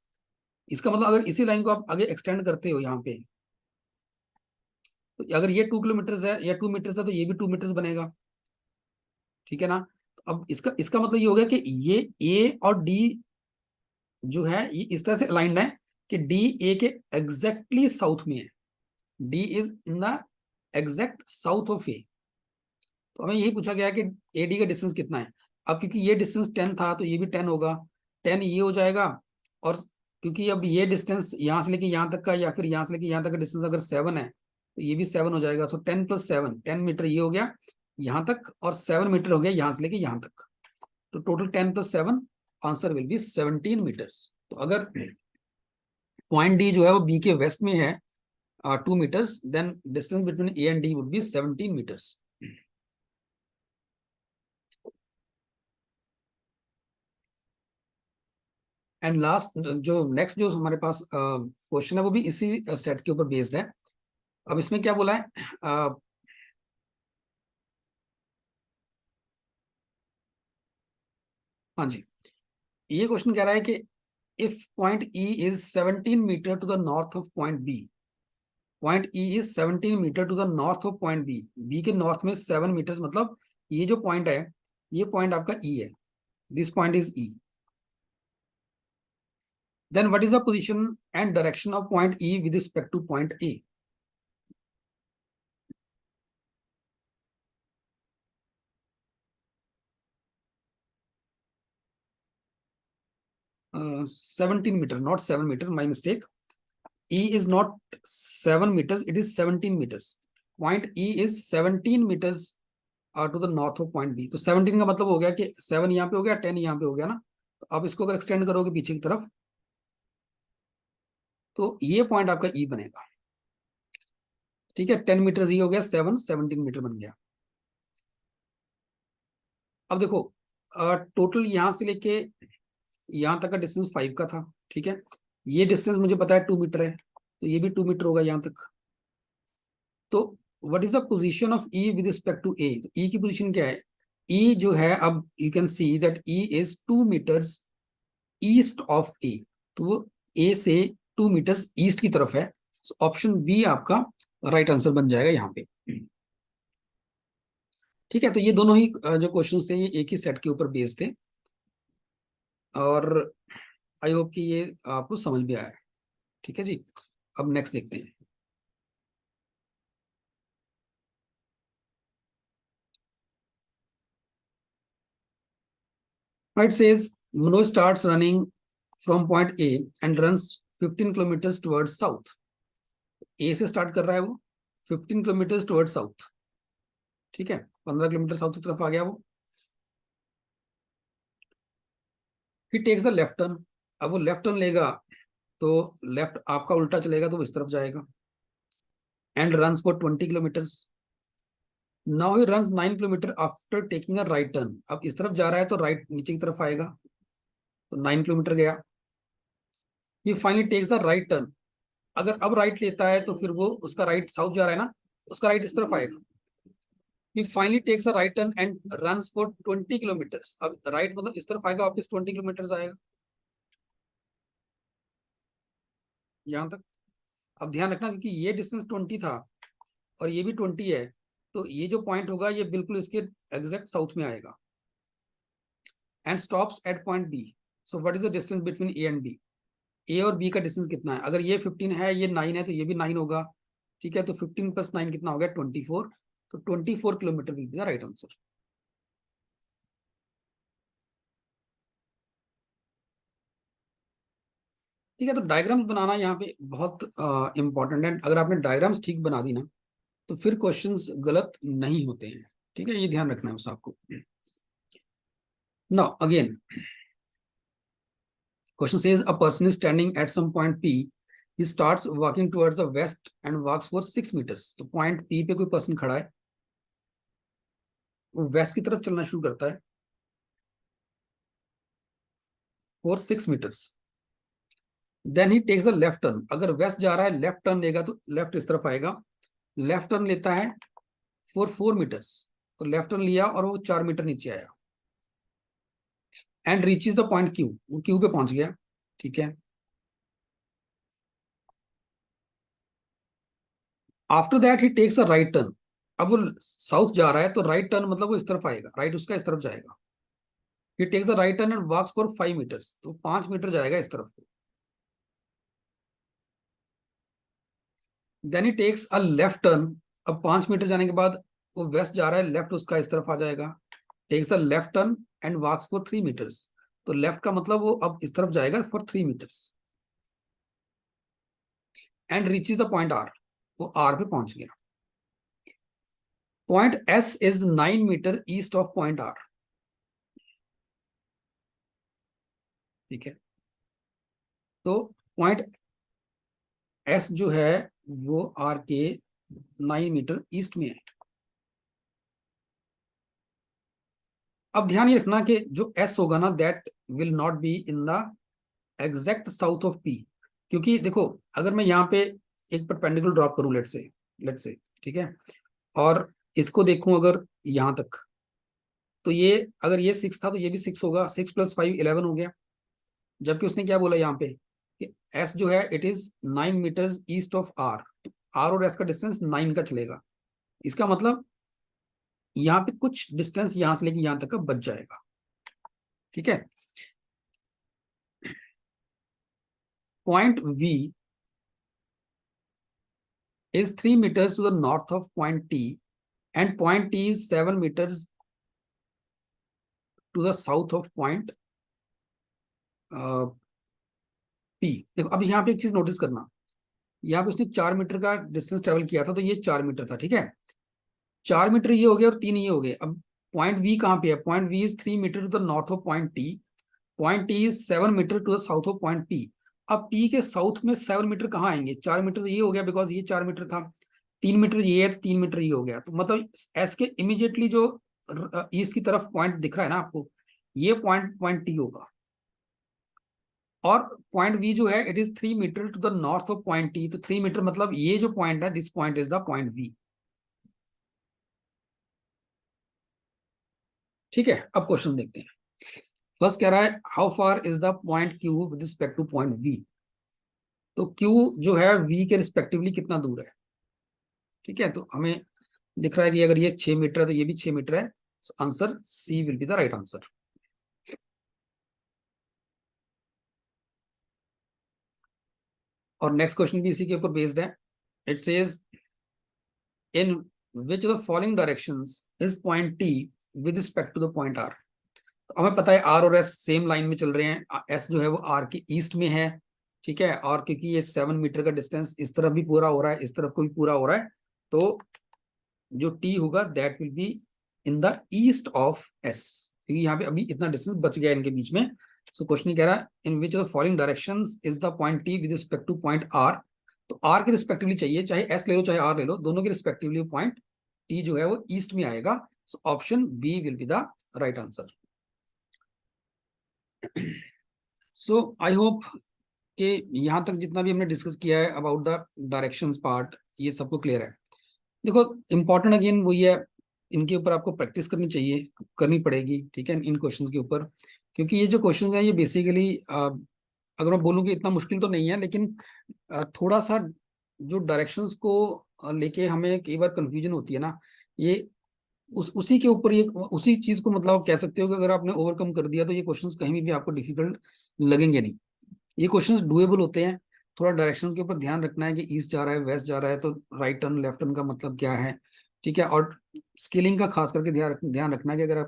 [SPEAKER 1] इसका मतलब अगर इसी लाइन को आप आगे एक्सटेंड करते हो यहाँ पे, तो अगर ये 2 किलोमीटर है या 2 मीटर है तो ये भी 2 मीटर बनेगा। ठीक है ना, तो अब इसका इसका मतलब ये हो गया कि ये ए और डी जो है ये इस तरह से अलाइंड है कि डी ए के एग्जैक्टली साउथ में है, D is in the exact south of A. तो हमें यही पूछा गया है कि ए डी का डिस्टेंस कितना है। अब क्योंकि ये डिस्टेंस 10 था तो ये भी 10 होगा, 10 ये हो जाएगा, और क्योंकि अब ये डिस्टेंस यहाँ से लेके यहाँ तक का या फिर यहाँ से लेके यहाँ तक का डिस्टेंस अगर 7 है तो ये भी 7 हो जाएगा। तो 10 + 7, 10 मीटर ये हो गया यहाँ तक, और 7 मीटर हो गया यहाँ से लेके यहाँ तक, तो total 10 + 7, answer will be 17 metres. तो अगर पॉइंट डी जो है वो बी के वेस्ट में है 2 metres, then distance between A and D would be 17 metres. And last जो नेक्स्ट जो हमारे पास क्वेश्चन है वो भी इसी सेट के ऊपर बेस्ड है। अब इसमें क्या बोला है, हाँ जी, ये क्वेश्चन कह रहा है कि if point E is 17 meter to the north of point B, point E is 17 meter to the north of point B, B के नॉर्थ में 7 मीटर्स, मतलब ये जो पॉइंट है ये पॉइंट आपका ई है, this point is E. Then what is the position and direction of point E with respect to point A? 17 meter, not 7 meter, my mistake. E is not 7 meters, it is 17 meters. Point E is 17 meters to the north of point B. तो 17 का मतलब हो गया कि 7 यहाँ पे हो गया, 10 यहाँ पे हो गया ना, तो आप इसको अगर एक्सटेंड करोगे पीछे की तरफ तो ये पॉइंट आपका E बनेगा। ठीक है, 10 मीटर ये हो गया, 7 17 मीटर बन गया। अब देखो टोटल यहाँ से लेके यहाँ तक का डिस्टेंस 5 का था। ठीक है, ये डिस्टेंस मुझे पता है 2 मीटर है, तो ये भी 2 मीटर होगा यहाँ तक। तो what is the position of E with respect to A? E की पोजीशन क्या है? ई जो है, अब you can see that E is 2 metres east of A, तो वो ए से 2 मीटर्स ईस्ट की तरफ है। ऑप्शन बी आपका राइट आंसर बन जाएगा यहाँ पे। ठीक है, तो ये दोनों ही जो क्वेश्चंस थे ये एक ही सेट के ऊपर बेस्ड थे, और आई होप कि ये आपको समझ में आया। ठीक है जी, अब नेक्स्ट देखते हैं। It says Manoj starts running from point A and runs 15 kilometers towards south. A से स्टार्ट कर रहा है वो 15 किलोमीटर टुवर्ड्स साउथ। ठीक है, 15 किलोमीटर साउथ की तरफ आ गया वो। ही टेक्स द लेफ्ट टर्न, अब वो लेफ्ट टर्न लेगा तो लेफ्ट आपका उल्टा चलेगा तो वो इस तरफ जाएगा, and runs for 20 kilometres. Now he runs 9 kilometre after taking a right turn, अब इस तरफ जा रहा है तो राइट नीचे की तरफ आएगा, तो 9 किलोमीटर गया। He finally takes the right turn, अगर अब राइट लेता है तो फिर वो उसका राइट साउथ जा रहा है ना, उसका राइट इस तरफ आएगा। He finally takes a right turn and runs for 20 kilometers. अब राइट मतलब इस तरफ आएगा, वापस 20 किलोमीटर आएगा यहाँ तक। अब ध्यान रखना क्योंकि ये डिस्टेंस 20 था और ये भी 20 है, तो ये जो पॉइंट होगा ये बिल्कुल इसके एग्जैक्ट साउथ में आएगा। And stops at point B. So what is the distance between A and B? A और बी का डिस्टेंस कितना है? अगर ये 15 है, ये 9 है, तो ये भी 9 होगा। ठीक है, तो 15 + 9 कितना हो गया? 24। तो 24 kilometre will be the right answer. ठीक है, तो डायग्राम्स बनाना यहाँ पे बहुत इंपॉर्टेंट है। अगर आपने डायग्राम्स ठीक बना दी ना, तो फिर क्वेश्चंस गलत नहीं होते हैं। ठीक है, ये ध्यान रखना है बस आपको। Now again question says a person is standing at some point P, he starts walking towards the west and walks for 6 meters. तो पॉइंट पी पे कोई पर्सन खड़ा है, वो वेस्ट की तरफ चलना शुरू करता है for 6 meters. Then he takes a left turn. अगर वेस्ट जा रहा है, लेफ्ट टर्न लेगा तो लेफ्ट इस तरफ आएगा। लेफ्ट टर्न लेता है फॉर 4 मीटर्स। तो लेफ्ट टर्न लिया और वो 4 मीटर नीचे आया। And reaches the point Q, वो क्यू पे पहुंच गया। ठीक है, after that he takes a right turn. अब वो साउथ जा रहा है, तो राइट टर्न मतलब वो इस तरफ आएगा, राइट उसका इस तरफ जाएगा। He takes the right turn and walks for 5 metres. तो 5 मीटर जाएगा इस तरफ। Then he takes a left turn. अब 5 मीटर जाने के बाद वो वेस्ट जा रहा है, लेफ्ट उसका इस तरफ आ जाएगा। Takes the left turn and walks for 3 metres. तो लेफ्ट का मतलब वो अब इस तरफ जाएगा for 3 meters. And reaches the point R, वो आर पे पहुंच गया। Point S is 9 meter east of point R. ठीक है, तो पॉइंट एस जो है वो आर के 9 मीटर ईस्ट में है। अब ध्यान ये रखना कि जो एस होगा ना, that will not be in the exact south of P. क्योंकि देखो, अगर मैं यहाँ पे एक परपेंडिकुलर ड्रॉप करूं, लेट से, ठीक है, और इसको देखूं अगर यहाँ तक, तो ये अगर ये 6 था तो ये भी 6 होगा। 6 + 5 11 हो गया। जबकि उसने क्या बोला यहाँ पे कि एस जो है it is 9 meters east of R. तो आर और एस का डिस्टेंस 9 का चलेगा। इसका मतलब यहाँ पे कुछ डिस्टेंस यहाँ से लेके यहाँ तक का बच जाएगा। ठीक है, point we is 3 meters to the north of point T and point T is 7 meters to the south of point P। देखो अब यहाँ पे एक चीज नोटिस करना, यहाँ पे उसने 4 मीटर का डिस्टेंस ट्रेवल किया था, तो ये 4 मीटर था। ठीक है, 4 मीटर ये हो गया और 3 ये हो गए। अब पॉइंट वी कहाँ पे है? Point V is 3 meter to the north of point T. Point T is 7 meter to the south of point P. अब पी के साउथ में 7 मीटर कहाँ आएंगे? 4 मीटर तो ये हो गया, बिकॉज ये 4 मीटर था। 3 मीटर ये है, तो 3 मीटर ये हो गया। तो मतलब एस के इमीडिएटली जो ईस्ट की तरफ पॉइंट दिख रहा है ना आपको, ये पॉइंट पॉइंट टी होगा। और पॉइंट वी जो है it is 3 meter to the north of point T. तो 3 मीटर मतलब ये जो पॉइंट है, this point is the point V. ठीक है, अब क्वेश्चन देखते हैं। फर्स्ट कह रहा है how far is the point Q with respect to point V. तो क्यू जो है वी के रिस्पेक्टिवली कितना दूर है? ठीक है, तो हमें दिख रहा है कि अगर ये 6 मीटर है तो ये भी 6 मीटर है। So answer C will be the right answer. और नेक्स्ट क्वेश्चन भी इसी के ऊपर बेस्ड है। It says in which the following directions is point T with respect to the point R. तो हमें पता है आर और एस सेम लाइन में चल रहे हैं। एस जो है वो आर के ईस्ट में है। ठीक है, और क्योंकि ये 7 मीटर का डिस्टेंस इस तरफ भी पूरा हो रहा है, इस तरफ को भी पूरा हो रहा है, तो जो टी होगा that will be in the east of S, क्योंकि यहाँ पे अभी इतना डिस्टेंस बच गया इनके बीच में। सो क्वेश्चन कह रहा है in which of the following directions is the point T with respect to point R. तो आर के रिस्पेक्टिवली चाहिए, चाहे एस ले लो चाहे आर ले लो, दोनों के रिस्पेक्टिवली पॉइंट टी जो है वो ईस्ट में आएगा। So option B will be the right answer. So I hope कि यहाँ तक जितना भी हमने डिस्कस किया है अबाउट द डायरेक्शंस पार्ट, ये सबको क्लियर है। देखो इंपॉर्टेंट अगेन वही है, इनके ऊपर आपको प्रैक्टिस करनी चाहिए, करनी पड़ेगी। ठीक है, इन क्वेश्चंस के ऊपर, क्योंकि ये जो क्वेश्चंस हैं ये बेसिकली अगर मैं बोलूँ कि इतना मुश्किल तो नहीं है, लेकिन थोड़ा सा जो डायरेक्शंस को लेके हमें कई बार कंफ्यूजन होती है ना, ये उसी के ऊपर, ये उसी चीज को मतलब आप कह सकते हो कि अगर आपने ओवरकम कर दिया तो ये क्वेश्चंस कहीं भी आपको डिफिकल्ट लगेंगे नहीं। ये क्वेश्चंस डुएबल होते हैं। थोड़ा डायरेक्शंस के ऊपर ध्यान रखना है कि ईस्ट जा रहा है, वेस्ट जा रहा है, तो राइट टर्न लेफ्ट टर्न का मतलब क्या है, ठीक है। और स्केलिंग का खास करके ध्यान रखना है कि अगर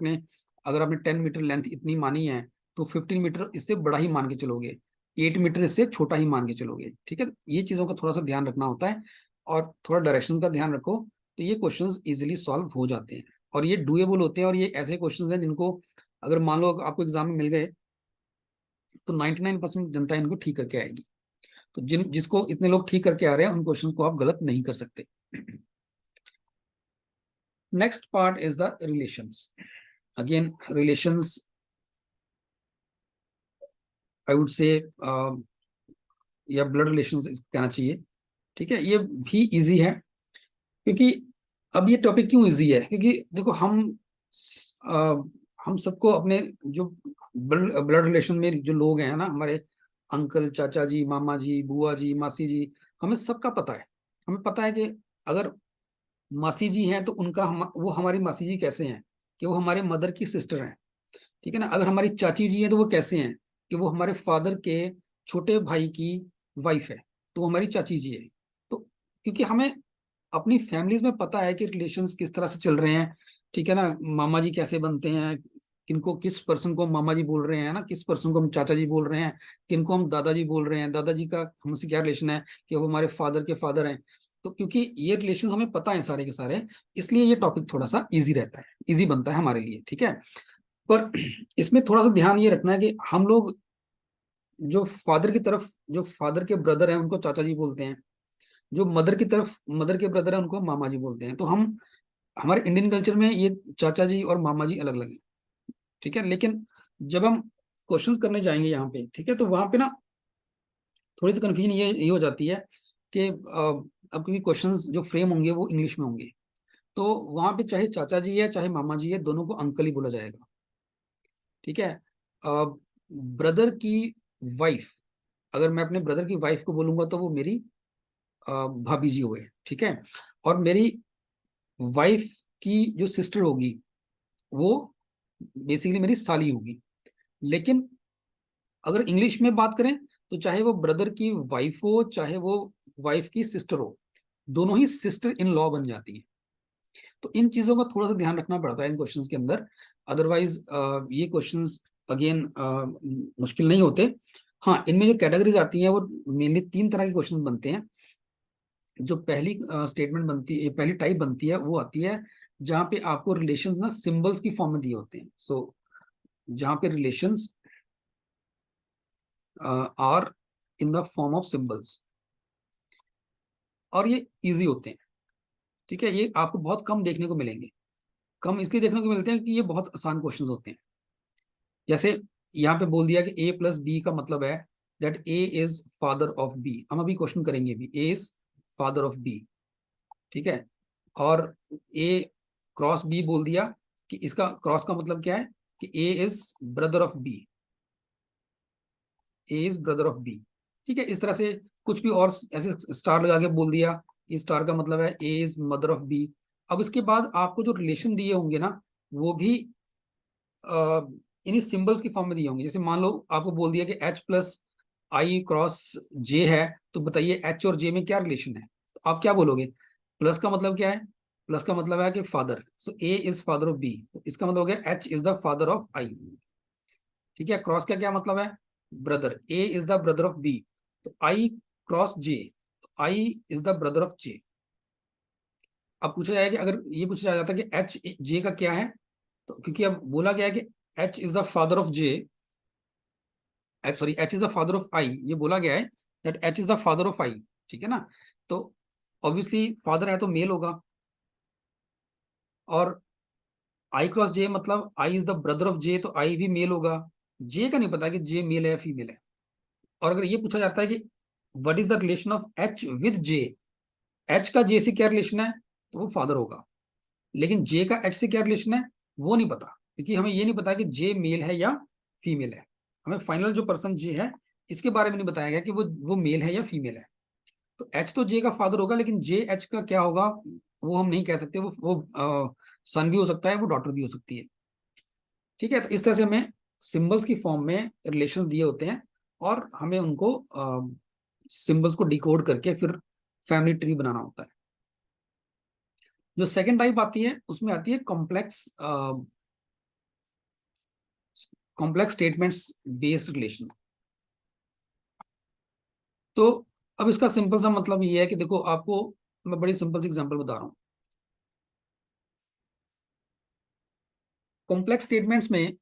[SPEAKER 1] आपने 10 मीटर लेंथ इतनी मानी है, तो 15 मीटर इससे बड़ा ही मान के चलोगे, 8 मीटर इससे छोटा ही मान के चलोगे, ठीक है। ये चीजों का थोड़ा सा ध्यान रखना होता है, और थोड़ा डायरेक्शन का ध्यान रखो, तो ये क्वेश्चंस इजीली सॉल्व हो जाते हैं। और ये डुएबल होते हैं, और ये ऐसे क्वेश्चंस हैं जिनको अगर मान लो आपको एग्जाम में मिल गए, तो 99% जनता इनको ठीक करके आएगी। तो जिसको इतने लोग ठीक करके आ रहे हैं, उन क्वेश्चन को आप गलत नहीं कर सकते। Next part is the relations. Again relations, I would say या ब्लड रिलेशंस कहना चाहिए, ठीक है। ये भी इजी है, क्योंकि अब ये टॉपिक क्यों इजी है, क्योंकि देखो हम सबको अपने जो ब्लड रिलेशन में जो लोग हैं ना, हमारे अंकल, चाचा जी, मामा जी, बुआ जी, मासी जी, हमें सबका पता है। हमें पता है कि अगर मासी जी हैं तो वो हमारी मासी जी कैसे हैं, कि वो हमारे मदर की सिस्टर हैं, ठीक है ना। अगर हमारी चाची जी हैं तो वो कैसे हैं, कि वो हमारे फादर के छोटे भाई की वाइफ है, तो वो हमारी चाची जी है। तो क्योंकि हमें अपनी फैमिलीज में पता है कि रिलेशंस किस तरह से चल रहे हैं, ठीक है ना। मामा जी कैसे बनते हैं, किनको, किस पर्सन को हम मामा जी बोल रहे हैं ना, किस पर्सन को हम चाचा जी बोल रहे हैं, किनको हम दादाजी बोल रहे हैं, दादाजी का हमसे क्या रिलेशन है, कि वो हमारे फादर के फादर हैं। तो क्योंकि ये रिलेशन हमें पता है सारे के सारे, इसलिए ये टॉपिक थोड़ा सा इजी रहता है, इजी बनता है हमारे लिए, ठीक है। पर इसमें थोड़ा सा ध्यान ये रखना है कि हम लोग जो फादर के ब्रदर हैं उनको चाचा जी बोलते हैं, जो मदर के ब्रदर है उनको मामा जी बोलते हैं। तो हम हमारे इंडियन कल्चर में ये चाचा जी और मामा जी अलग अलग है, ठीक है। लेकिन जब हम क्वेश्चंस करने जाएंगे यहाँ पे, ठीक है, तो वहां पे ना थोड़ी सी कन्फ्यूजन ये हो जाती है कि अब क्योंकि क्वेश्चंस जो फ्रेम होंगे वो इंग्लिश में होंगे, तो वहां पे चाहे चाचा जी है चाहे मामा जी है, दोनों को अंकल ही बोला जाएगा, ठीक है। ब्रदर की वाइफ, अगर मैं अपने ब्रदर की वाइफ को बोलूंगा तो वो मेरी भाभी जी हुए, ठीक है। और मेरी वाइफ की जो सिस्टर होगी वो बेसिकली मेरी साली होगी। लेकिन अगर इंग्लिश में बात करें, तो चाहे वो ब्रदर की वाइफ हो चाहे वो वाइफ की सिस्टर हो, दोनों ही सिस्टर इन लॉ बन जाती है। तो इन चीजों का थोड़ा सा ध्यान रखना पड़ता है इन क्वेश्चंस के अंदर, अदरवाइज ये क्वेश्चंस अगेन मुश्किल नहीं होते। हाँ, इनमें जो कैटेगरीज आती हैं वो मेनली 3 तरह के क्वेश्चन बनते हैं। जो पहली स्टेटमेंट बनती है, पहली टाइप बनती है, वो आती है जहाँ पे आपको रिलेशंस ना सिंबल्स की फॉर्म में दिए होते हैं। सो जहाँ पे relations are in the form of symbols, और ये इजी होते हैं, ठीक है। ये आपको बहुत कम देखने को मिलेंगे। कम इसलिए देखने को मिलते हैं कि ये बहुत आसान क्वेश्चंस होते हैं। जैसे यहाँ पे बोल दिया कि ए प्लस बी का मतलब है that A is father of B. हम अभी क्वेश्चन करेंगे भी, A is father of B, ठीक है। और ए क्रॉस बी बोल दिया, कि इसका क्रॉस का मतलब क्या है, कि A is brother of B, A is brother of B, ठीक है। इस तरह से कुछ भी और ऐसे स्टार लगा के बोल दिया कि स्टार का मतलब है A is mother of B. अब इसके बाद आपको जो रिलेशन दिए होंगे ना, वो भी इन्हीं सिंबल्स की फॉर्म में दिए होंगे। जैसे मान लो आपको बोल दिया कि एच प्लस आई क्रॉस जे है, तो बताइए एच और जे में क्या रिलेशन है। तो आप क्या बोलोगे, प्लस का मतलब क्या है, प्लस का मतलब है कि father, so A is father of B, तो इसका मतलब हो गया H is the father of I, ठीक है। क्रॉस का क्या मतलब है, brother, A is the brother of B, तो I cross J, I is the brother of J. अब पूछा जाएगा कि अगर ये पूछा जाता कि एच जे का क्या है, तो क्योंकि अब बोला गया है कि H is the father of J, sorry H is the father of I, ये बोला गया है that H is the father of I, ठीक है ना। तो ऑब्वियसली फादर है तो मेल होगा, और आई क्रॉस जे मतलब आई इज द ब्रदर ऑफ जे, तो आई भी मेल होगा। जे का नहीं पता कि जे मेल है या फीमेल है। और अगर ये पूछा जाता है कि what is the relation of H with J, H का जे से क्या रिलेशन है, तो वो फादर होगा। लेकिन जे का एच से क्या रिलेशन है, वो नहीं पता, क्योंकि हमें ये नहीं पता कि जे मेल है या फीमेल है। हमें फाइनल जो पर्सन जे है, इसके बारे में नहीं बताया गया कि वो मेल है या फीमेल है। तो एच तो जे का फादर होगा, लेकिन जे एच का क्या होगा वो हम नहीं कह सकते। वो सन भी हो सकता है, वो डॉटर भी हो सकती है। ठीक है, तो इस तरह से हमें सिंबल्स की फॉर्म में रिलेशन दिए होते हैं, और हमें उनको सिंबल्स को डिकोड करके फिर फैमिली ट्री बनाना होता है। जो सेकंड टाइप आती है उसमें आती है कॉम्प्लेक्स स्टेटमेंट्स बेस्ड रिलेशन। तो अब इसका सिंपल सा मतलब ये है कि देखो, आपको मैं बड़ी सिंपल सी एग्जांपल बता रहा हूँ। कॉम्प्लेक्स स्टेटमेंट्स में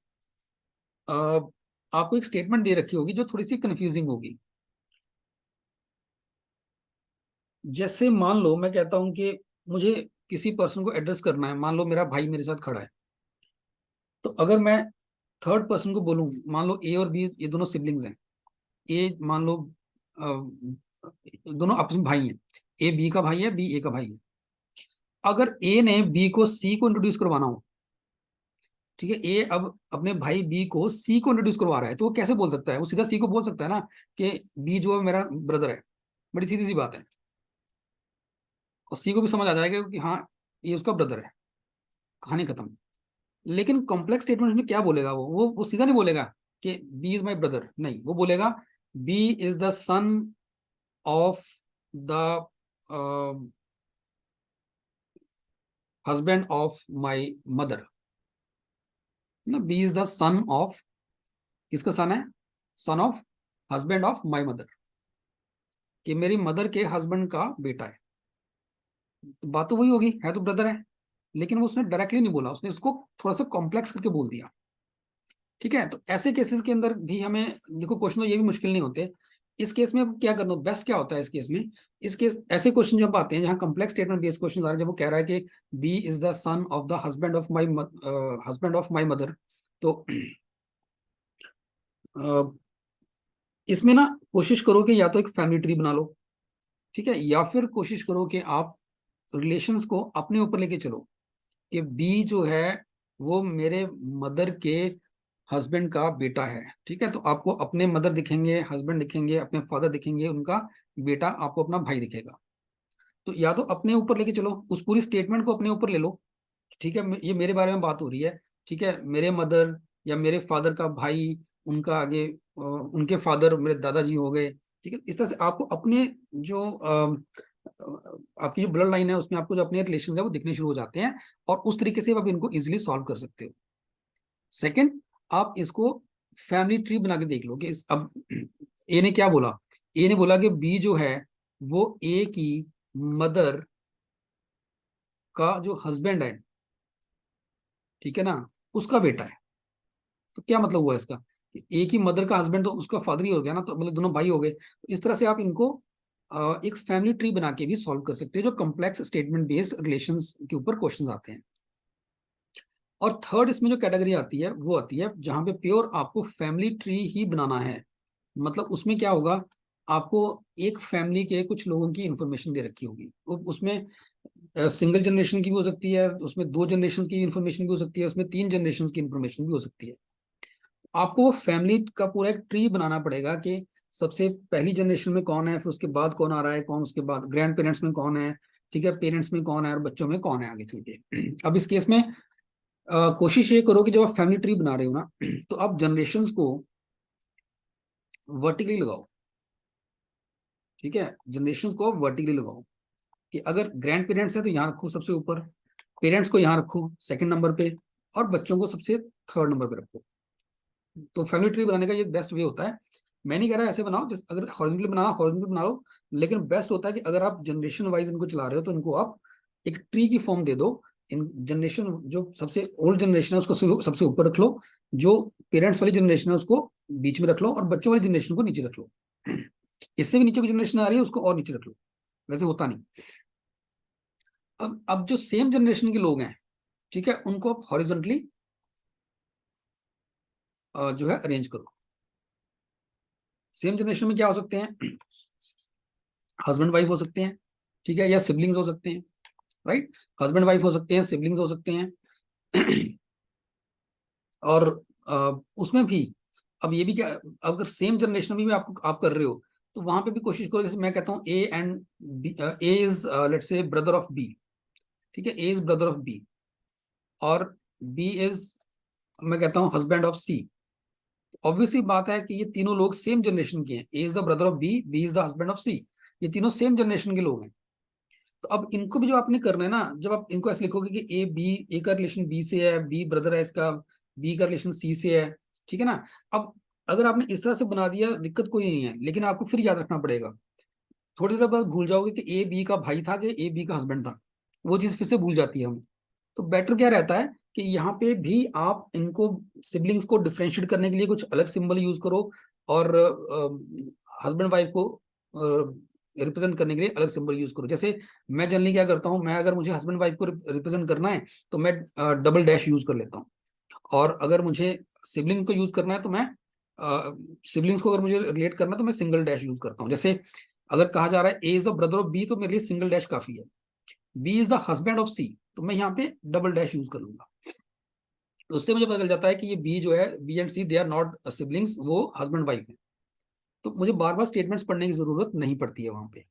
[SPEAKER 1] आपको एक स्टेटमेंट दे रखी होगी जो थोड़ी सी कंफ्यूजिंग होगी। जैसे मान लो मैं कहता हूं कि मुझे किसी पर्सन को एड्रेस करना है, मान लो मेरा भाई मेरे साथ खड़ा है। तो अगर मैं थर्ड पर्सन को बोलूं, मान लो ए और बी ये दोनों सिबलिंग्स हैं। ए मान लो दोनों आपस में भाई हैं। ए बी का भाई है, बी ए का भाई है। अगर ए ने बी को सी को इंट्रोड्यूस करवाना हो, ठीक है, ए अब अपने भाई बी को सी को इंट्रोड्यूस करवा रहा है, तो वो कैसे बोल सकता है? वो सीधा सी को बोल सकता है ना कि बी जो है मेरा ब्रदर है। बड़ी सीधी सी बात है, और सी को भी समझ आ जाएगा कि हाँ ये उसका ब्रदर है, कहानी खत्म। लेकिन कॉम्प्लेक्स स्टेटमेंट में क्या बोलेगा? वो सीधा नहीं बोलेगा कि बी इज माई ब्रदर, नहीं, वो बोलेगा B is the son of the husband of my mother. ना, B is the son of, किसका सन है? Son of husband of my mother, कि मेरी मदर के हस्बैंड का बेटा है। तो बात तो वही होगी, है तो ब्रदर है, लेकिन वो उसने डायरेक्टली नहीं बोला, उसने उसको थोड़ा सा कॉम्प्लेक्स करके बोल दिया। ठीक है, तो ऐसे केसेस के अंदर भी हमें देखो, क्वेश्चन तो ये भी मुश्किल नहीं होते। इस केस में अब क्या करना बेस्ट क्या होता है इस केस में? इस केस ऐसे क्वेश्चन जब आते हैं जहाँ कॉम्प्लेक्स स्टेटमेंट बेस्ड क्वेश्चन आ रहे हैं, जब वो कह रहा है कि B is the son of the husband of my mother, तो इसमें ना कोशिश करो कि या तो एक फैमिली ट्री बना लो, ठीक है, या फिर कोशिश करो कि आप रिलेशंस को अपने ऊपर लेके चलो, कि बी जो है वो मेरे मदर के हस्बैंड का बेटा है। ठीक है, तो आपको अपने मदर दिखेंगे, हस्बैंड दिखेंगे, अपने फादर दिखेंगे, उनका बेटा आपको अपना भाई दिखेगा। तो या तो अपने ऊपर लेके चलो, उस पूरी स्टेटमेंट को अपने ऊपर ले लो। ठीक है, ये मेरे बारे में बात हो रही है। ठीक है, मेरे मदर या मेरे फादर का भाई, उनका आगे उनके फादर मेरे दादाजी हो गए। ठीक है, इस तरह से आपको अपने जो आपकी जो ब्लड लाइन है उसमें आपको जो अपने रिलेशन है वो दिखने शुरू हो जाते हैं, और उस तरीके से आप इनको इजिली सॉल्व कर सकते हो। सेकंड, आप इसको फैमिली ट्री बना के देख लो कि अब ए ने क्या बोला? ए ने बोला कि बी जो है वो ए की मदर का जो हस्बैंड है, ठीक है ना, उसका बेटा है। तो क्या मतलब हुआ इसका? कि ए की मदर का हस्बैंड तो उसका फादर ही हो गया ना, तो मतलब दोनों भाई हो गए। तो इस तरह से आप इनको एक फैमिली ट्री बना के भी सॉल्व कर सकते हैं, जो कॉम्प्लेक्स स्टेटमेंट बेस्ड रिलेशंस के ऊपर क्वेश्चंस आते हैं। और थर्ड इसमें जो कैटेगरी आती है वो आती है जहां पे प्योर आपको फैमिली ट्री ही बनाना है। मतलब उसमें क्या होगा, आपको एक फैमिली के कुछ लोगों की इंफॉर्मेशन दे रखी होगी। उसमें सिंगल जनरेशन की भी हो सकती है, उसमें दो जनरेशन की इंफॉर्मेशन भी हो सकती है, उसमें तीन जनरेशन की इंफॉर्मेशन भी हो सकती है। आपको वो फैमिली का पूरा एक ट्री बनाना पड़ेगा कि सबसे पहली जनरेशन में कौन है, फिर उसके बाद कौन आ रहा है, कौन उसके बाद ग्रैंड पेरेंट्स में कौन है, ठीक है, पेरेंट्स में कौन है, और बच्चों में कौन है आगे चल के। अब इस केस में कोशिश ये करो कि जब आप फैमिली ट्री बना रहे हो ना, तो आप जनरेशन्स को वर्टिकली लगाओ। ठीक है, जनरेशन्स को वर्टिकली लगाओ, कि अगर ग्रैंड पेरेंट्स है तो यहाँ रखो सबसे ऊपर, पेरेंट्स को यहाँ रखो सेकंड नंबर पे, और बच्चों को सबसे थर्ड नंबर पे रखो। तो फैमिली ट्री बनाने का ये बेस्ट वे होता है। मैं नहीं कह रहा ऐसे बनाओ, अगर हॉरिजॉन्टली बनाना हॉरिजॉन्टली बना लो, लेकिन बेस्ट होता है कि अगर आप जनरेशन वाइज इनको चला रहे हो तो इनको आप एक ट्री की फॉर्म दे दो। इन जनरेशन जो सबसे ओल्ड जनरेशन है उसको सबसे ऊपर रख लो, जो पेरेंट्स वाली जनरेशन है उसको बीच में रख लो, और बच्चों वाली जनरेशन को नीचे रख लो। इससे भी नीचे की जनरेशन आ रही है उसको और नीचे रख लो, वैसे होता नहीं। अब जो सेम जनरेशन के लोग हैं, ठीक है, उनको आप हॉरिजॉन्टली जो है अरेंज करो। सेम जनरेशन में क्या हो सकते हैं? हस्बैंड वाइफ हो सकते हैं, ठीक है, या सिबलिंग्स हो सकते हैं, राइट। हस्बैंड वाइफ हो सकते हैं, सिबलिंग्स हो सकते हैं। और उसमें भी अब ये भी क्या, अगर सेम जनरेशन में भी आपको आप कर रहे हो, तो वहां पे भी कोशिश करो, जैसे मैं कहता हूँ A and B, A is let's say brother of B, ठीक है, A is brother of B, और बी इज, मैं कहता हूँ हस्बैंड ऑफ सी। ऑब्वियसली बात है कि ये तीनों लोग सेम जनरेशन के हैं, A is the brother of B, B is the husband of C, ये तीनों सेम जनरेशन के लोग हैं। तो अब इनको भी जो आपने करना है ना, जब आप इनको ऐसे लिखोगे कि ए का रिलेशन बी से है, बी ब्रदर है इसका, बी का रिलेशन सी से है, ठीक है ना। अब अगर आपने इस तरह से बना दिया दिक्कत कोई नहीं है, लेकिन आपको फिर याद रखना पड़ेगा, थोड़ी देर बाद भूल जाओगे कि ए बी का भाई था कि ए बी का हस्बैंड था, वो चीज फिर से भूल जाती है हमें। तो बेटर क्या रहता है कि यहाँ पे भी आप इनको सिबलिंग्स को डिफ्रेंशिएट करने के लिए कुछ अलग सिंबल यूज करो, और हस्बैंड वाइफ को रिप्रेजेंट करने के लिए अलग सिंबल यूज करो। जैसे मैं जनरली क्या करता हूँ, मैं अगर मुझे हस्बैंड वाइफ को रिप्रेजेंट करना है तो मैं डबल डैश यूज कर लेता हूँ, और अगर मुझे सिबलिंग को यूज करना है तो मैं सिबलिंग्स को अगर मुझे रिलेट करना है तो मैं सिंगल डैश यूज करता हूँ। जैसे अगर कहा जा रहा है A is the brother of B, तो मेरे लिए सिंगल डैश काफी है। B is the husband of C, तो मैं यहाँ पे डबल डैश यूज कर लूंगा। तो उससे मुझे पता चल जाता है कि ये बी जो है, B and C they are not siblings, वो हस्बैंड वाइफ है। तो मुझे बार बार स्टेटमेंट्स पढ़ने की जरूरत नहीं पड़ती है वहां पे,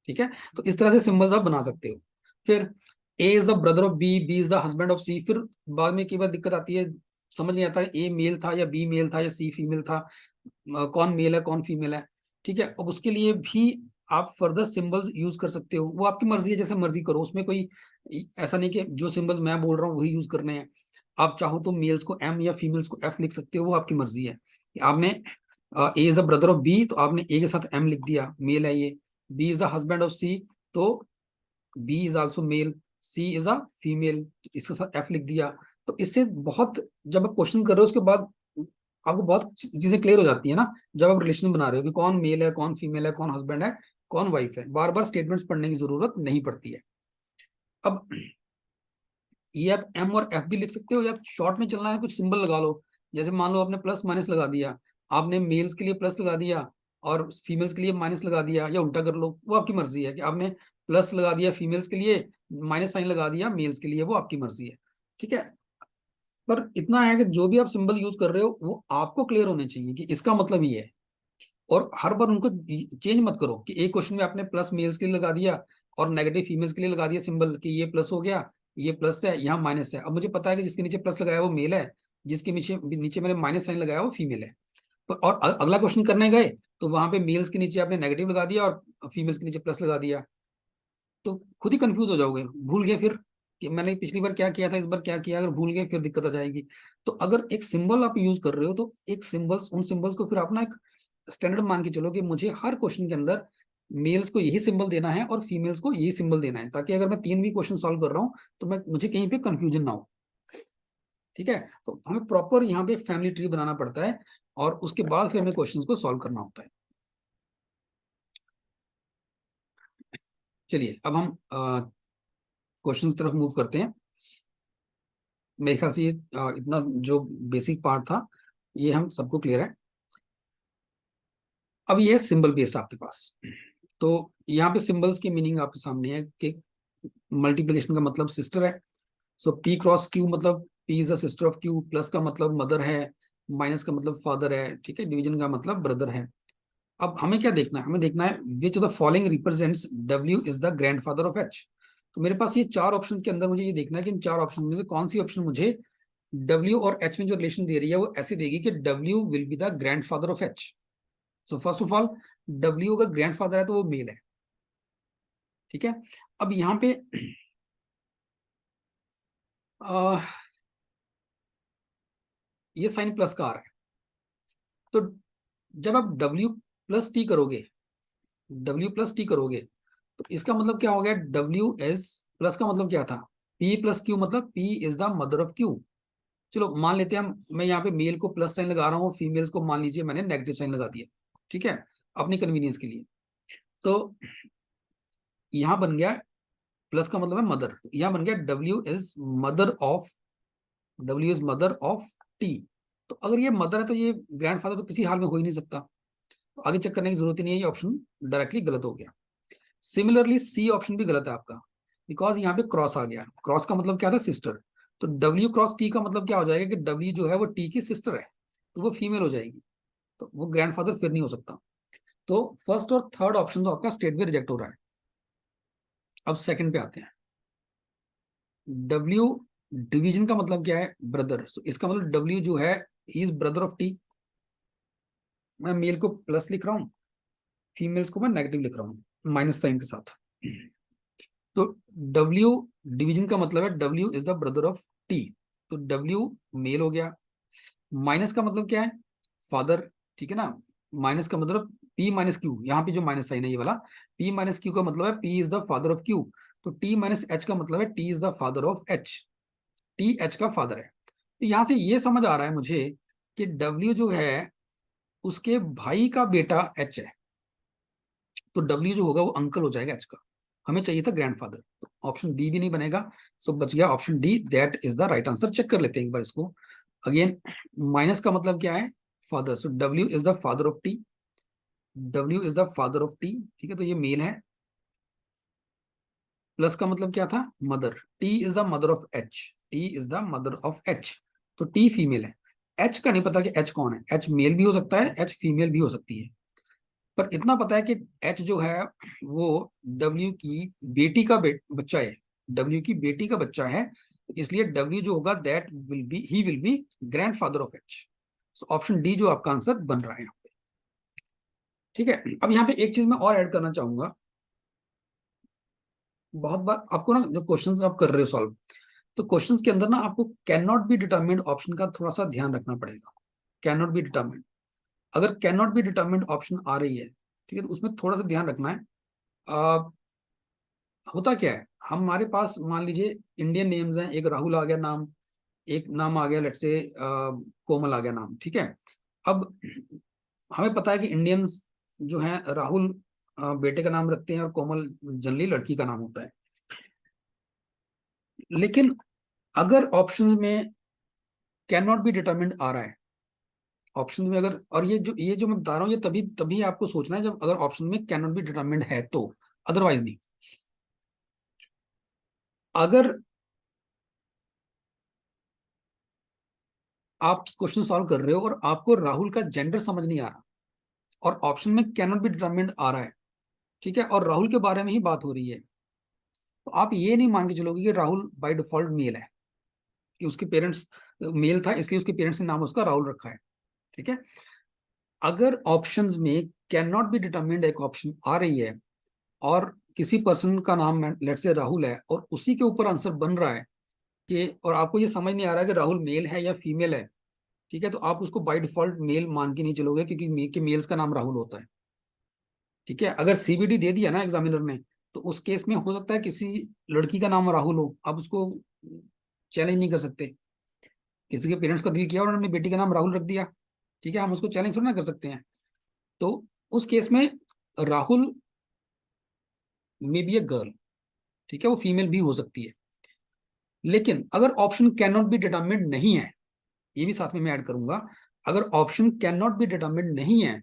[SPEAKER 1] ठीक है। तो इस तरह से सिंबल्स आप बना सकते हो। फिर A is the brother of B, B is the husband of C, फिर बाद में कई बार दिक्कत आती है, समझ नहीं आता ए मेल था या बी मेल था या सी फीमेल था, कौन मेल है कौन फीमेल है, ठीक है। अब उसके लिए भी आप फर्दर सिंबल्स यूज कर सकते हो, वो आपकी मर्जी है, जैसे मर्जी करो, उसमें कोई ऐसा नहीं कि जो सिंबल्स मैं बोल रहा हूँ वही यूज करने हैं। आप चाहो तो मेल्स को एम या फीमेल्स को एफ लिख सकते हो, वो आपकी मर्जी है। आपने A is the brother of B, तो आपने ए के साथ एम लिख दिया, मेल है ये। B is the husband of C, तो B is also male, C is a female, इसके साथ एफ लिख दिया। तो इससे बहुत, जब आप क्वेश्चन कर रहे हो उसके बाद आपको बहुत चीजें क्लियर हो जाती है ना, जब आप रिलेशन बना रहे हो कि कौन मेल है कौन फीमेल है, कौन हस्बैंड है कौन वाइफ है, बार बार स्टेटमेंट्स पढ़ने की जरूरत नहीं पड़ती है। अब ये आप एम और एफ भी लिख सकते हो, या शॉर्ट में चलना है कुछ सिंबल लगा लो। जैसे मान लो आपने प्लस माइनस लगा दिया, आपने मेल्स के लिए प्लस लगा दिया और फीमेल्स के लिए माइनस लगा दिया, या उल्टा कर लो, वो आपकी मर्जी है कि आपने प्लस लगा दिया फीमेल्स के लिए, माइनस साइन लगा दिया मेल्स के लिए, वो आपकी मर्जी है, ठीक है। पर इतना है कि जो भी आप सिंबल यूज कर रहे हो वो आपको क्लियर होने चाहिए कि इसका मतलब ये है, और हर बार उनको चेंज मत करो कि एक क्वेश्चन में आपने प्लस मेल्स के लिए लगा दिया और नेगेटिव फीमेल्स के लिए लगा दिया सिंबल, कि ये प्लस हो गया, ये प्लस है, यहाँ माइनस है। अब मुझे पता है कि जिसके नीचे प्लस लगाया वो मेल है, जिसके नीचे नीचे मैंने माइनस साइन लगाया वो फीमेल है। और अगला क्वेश्चन करने गए तो वहां पे मेल्स के नीचे आपने नेगेटिव लगा दिया और फीमेल्स के नीचे प्लस लगा दिया, तो खुद ही कंफ्यूज हो जाओगे, भूल गए फिर कि मैंने पिछली बार क्या किया था, इस बार क्या किया, अगर भूल गए फिर दिक्कत आ जाएगी। तो अगर एक सिंबल आप यूज कर रहे हो तो एक सिंबल्स, उन सिंबल्स को फिर अपना एक स्टैंडर्ड मान के चलो कि मुझे हर क्वेश्चन के अंदर मेल्स को यही सिंबल देना है और फीमेल्स को यही सिंबल देना है, ताकि अगर मैं तीन भी क्वेश्चन सॉल्व कर रहा हूँ तो मैं मुझे कहीं पे कंफ्यूजन ना हो, ठीक है। तो हमें प्रॉपर यहाँ पे फैमिली ट्री बनाना पड़ता है, और उसके बाद फिर हमें क्वेश्चंस को सॉल्व करना होता है। चलिए अब हम क्वेश्चन की तरफ मूव करते हैं। मेरे ख्याल से ये इतना जो बेसिक पार्ट था ये हम सबको क्लियर है। अब ये सिंबल बेस्ड आपके पास, तो यहाँ पे सिंबल्स की मीनिंग आपके सामने है कि मल्टीप्लिकेशन का मतलब सिस्टर है, सो पी क्रॉस क्यू मतलब P is the sister of Q, plus का मतलब मदर है, माइनस का मतलब फादर है, ठीक है, डिवीजन का मतलब ब्रदर है। अब हमें क्या देखना है, हमें देखना है विच of the following represents W is the grandfather of H. तो मेरे पास ये चार ऑप्शन के अंदर मुझे ये देखना है कि इन चार ऑप्शन में से कौन सी ऑप्शन मुझे डब्ल्यू और एच में जो रिलेशन दे रही है वो ऐसे देगी कि W will be the grandfather of H. So first of all W अगर ग्रैंडफादर है तो वो मेल है, ठीक है। अब यहाँ पे ये साइन प्लस का आ रहा है, तो जब आप डब्ल्यू प्लस टी करोगे, डब्ल्यू प्लस टी करोगे तो इसका मतलब क्या हो गया, डब्ल्यू एस प्लस का मतलब क्या था, पी प्लस क्यू, मतलब P is the mother of Q. चलो मान लेते हैं हम, मैं यहाँ पे मेल को प्लस साइन लगा रहा हूँ, फीमेल्स को मान लीजिए मैंने नेगेटिव साइन लगा दिया, ठीक है, अपनी कन्वीनियंस के लिए। तो यहाँ बन गया प्लस का मतलब है मदर, यहाँ बन गया W is mother of T. तो अगर ये मदर है तो ये ग्रैंडफादर तो किसी हाल में हो ही नहीं सकता, तो आगे चेक करने की जरूरत ही नहीं है, ये ऑप्शन डायरेक्टली गलत हो गया। सिमिलरली सी ऑप्शन भी गलत है आपका, बिकॉज यहाँ पे क्रॉस आ गया, क्रॉस का मतलब क्या था, सिस्टर। तो डब्ल्यू क्रॉस टी का मतलब क्या हो जाएगा कि डब्ल्यू जो है वो टी की सिस्टर है, तो वो फीमेल हो जाएगी, तो वो ग्रैंडफादर फिर नहीं हो सकता। तो फर्स्ट और थर्ड ऑप्शन तो आपका स्टेट में रिजेक्ट हो रहा है। अब सेकंड पे आते हैं। डब्ल्यू डिवीजन का मतलब क्या है? ब्रदर। इसका मतलब डब्ल्यू जो है इज ब्रदर ऑफ टी। मैं मेल को प्लस लिख रहा हूँ, फीमेल्स को मैं नेगेटिव लिख रहा हूँ माइनस साइन के साथ। तो डब्ल्यू डिवीजन का मतलब है W is the brother of T. तो डब्ल्यू मेल हो गया। माइनस का मतलब क्या है? फादर। ठीक है ना। माइनस का मतलब पी माइनस क्यू, यहाँ पे जो माइनस साइन है ये वाला, पी माइनस क्यू का मतलब है P is the father of Q. तो टी माइनस एच का मतलब है T is the father of H. T H का फादर है। तो यहां से ये समझ आ रहा है मुझे कि डब्ल्यू जो है उसके भाई का बेटा एच है। तो डब्ल्यू जो होगा वो अंकल हो जाएगा एच का। हमें चाहिए था ग्रैंडफादर, तो ऑप्शन बी भी नहीं बनेगा। सो बच गया option D, that is the right answer. Check कर लेते हैं एक बार इसको अगेन। माइनस का मतलब क्या है? Father. So W is the father of T. W is the father of T. ठीक है, तो ये मेल है। प्लस का मतलब क्या था? Mother. T is the mother of H. T is the mother of H. तो टी फीमेल है। एच का नहीं पता कि एच कौन है। एच मेल भी हो सकता है, एच फीमेल भी हो सकती है। पर इतना पता है कि एच जो है वो डब्ल्यू की बेटी का बच्चा है। डब्ल्यू की बेटी का बच्चा है, इसलिए डब्ल्यू जो होगा that will be, he will B grandfather of H. So option D जो आपका आंसर बन रहा है यहाँ पे। ठीक है, अब यहाँ पे एक चीज मैं और ऐड करना चाहूंगा। बहुत बार आपको ना जब क्वेश्चंस आप कर रहे हो सॉल्व, तो क्वेश्चंस के अंदर ना आपको can not be determined option का थोड़ा सा ध्यान रखना पड़ेगा। कैन नॉट बी डिटरमिन्ड, अगर can not be determined option आ रही है, ठीक है, तो उसमें थोड़ा सा ध्यान रखना है। होता क्या है, हमारे पास मान लीजिए इंडियन नेम्स हैं, एक राहुल आ गया नाम, एक नाम आ गया लेट्स से कोमल आ गया नाम। ठीक है, अब हमें पता है कि इंडियंस जो हैं राहुल बेटे का नाम रखते हैं और कोमल जनरली लड़की का नाम होता है। लेकिन अगर ऑप्शंस में कैन नॉट बी डिटरमिन्ड आ रहा है, ऑप्शन में अगर, और ये जो मैं बता रहा हूँ ये तभी तभी आपको सोचना है जब अगर ऑप्शन में कैन नॉट बी डिटरमिन्ड है तो, अदरवाइज नहीं। अगर आप क्वेश्चन सॉल्व कर रहे हो और आपको राहुल का जेंडर समझ नहीं आ रहा और ऑप्शन में कैन नॉट बी डिटरमिन्ड आ रहा है, ठीक है, और राहुल के बारे में ही बात हो रही है, तो आप ये नहीं मान के चलोगे कि राहुल बाय डिफॉल्ट मेल है, कि उसके पेरेंट्स मेल था इसलिए उसके पेरेंट्स ने नाम उसका राहुल रखा है। ठीक है, अगर ऑप्शंस में कैन नॉट बी डिटरमिन्ड एक ऑप्शन आ रही है और किसी पर्सन का नाम लेट से राहुल है और उसी के ऊपर आंसर बन रहा है कि, और आपको ये समझ नहीं आ रहा है कि राहुल मेल है या फीमेल है, ठीक है, तो आप उसको बाय डिफॉल्ट मेल मान के नहीं चलोगे क्योंकि मेल्स का नाम राहुल होता है। ठीक है, अगर सीबीडी दे दिया ना एग्जामिनर ने, तो उस केस में हो सकता है किसी लड़की का नाम राहुल हो, आप उसको चैलेंज नहीं कर सकते। किसी के पेरेंट्स का दिल किया और उन्होंने अपनी बेटी का नाम राहुल रख दिया, ठीक है, हम उसको चैलेंज थोड़ा ना कर सकते हैं। तो उस केस में Rahul may be a girl, ठीक है, वो फीमेल भी हो सकती है। लेकिन अगर option can not be determined नहीं है, ये भी साथ में मैं ऐड करूंगा, अगर option can not be determined नहीं है,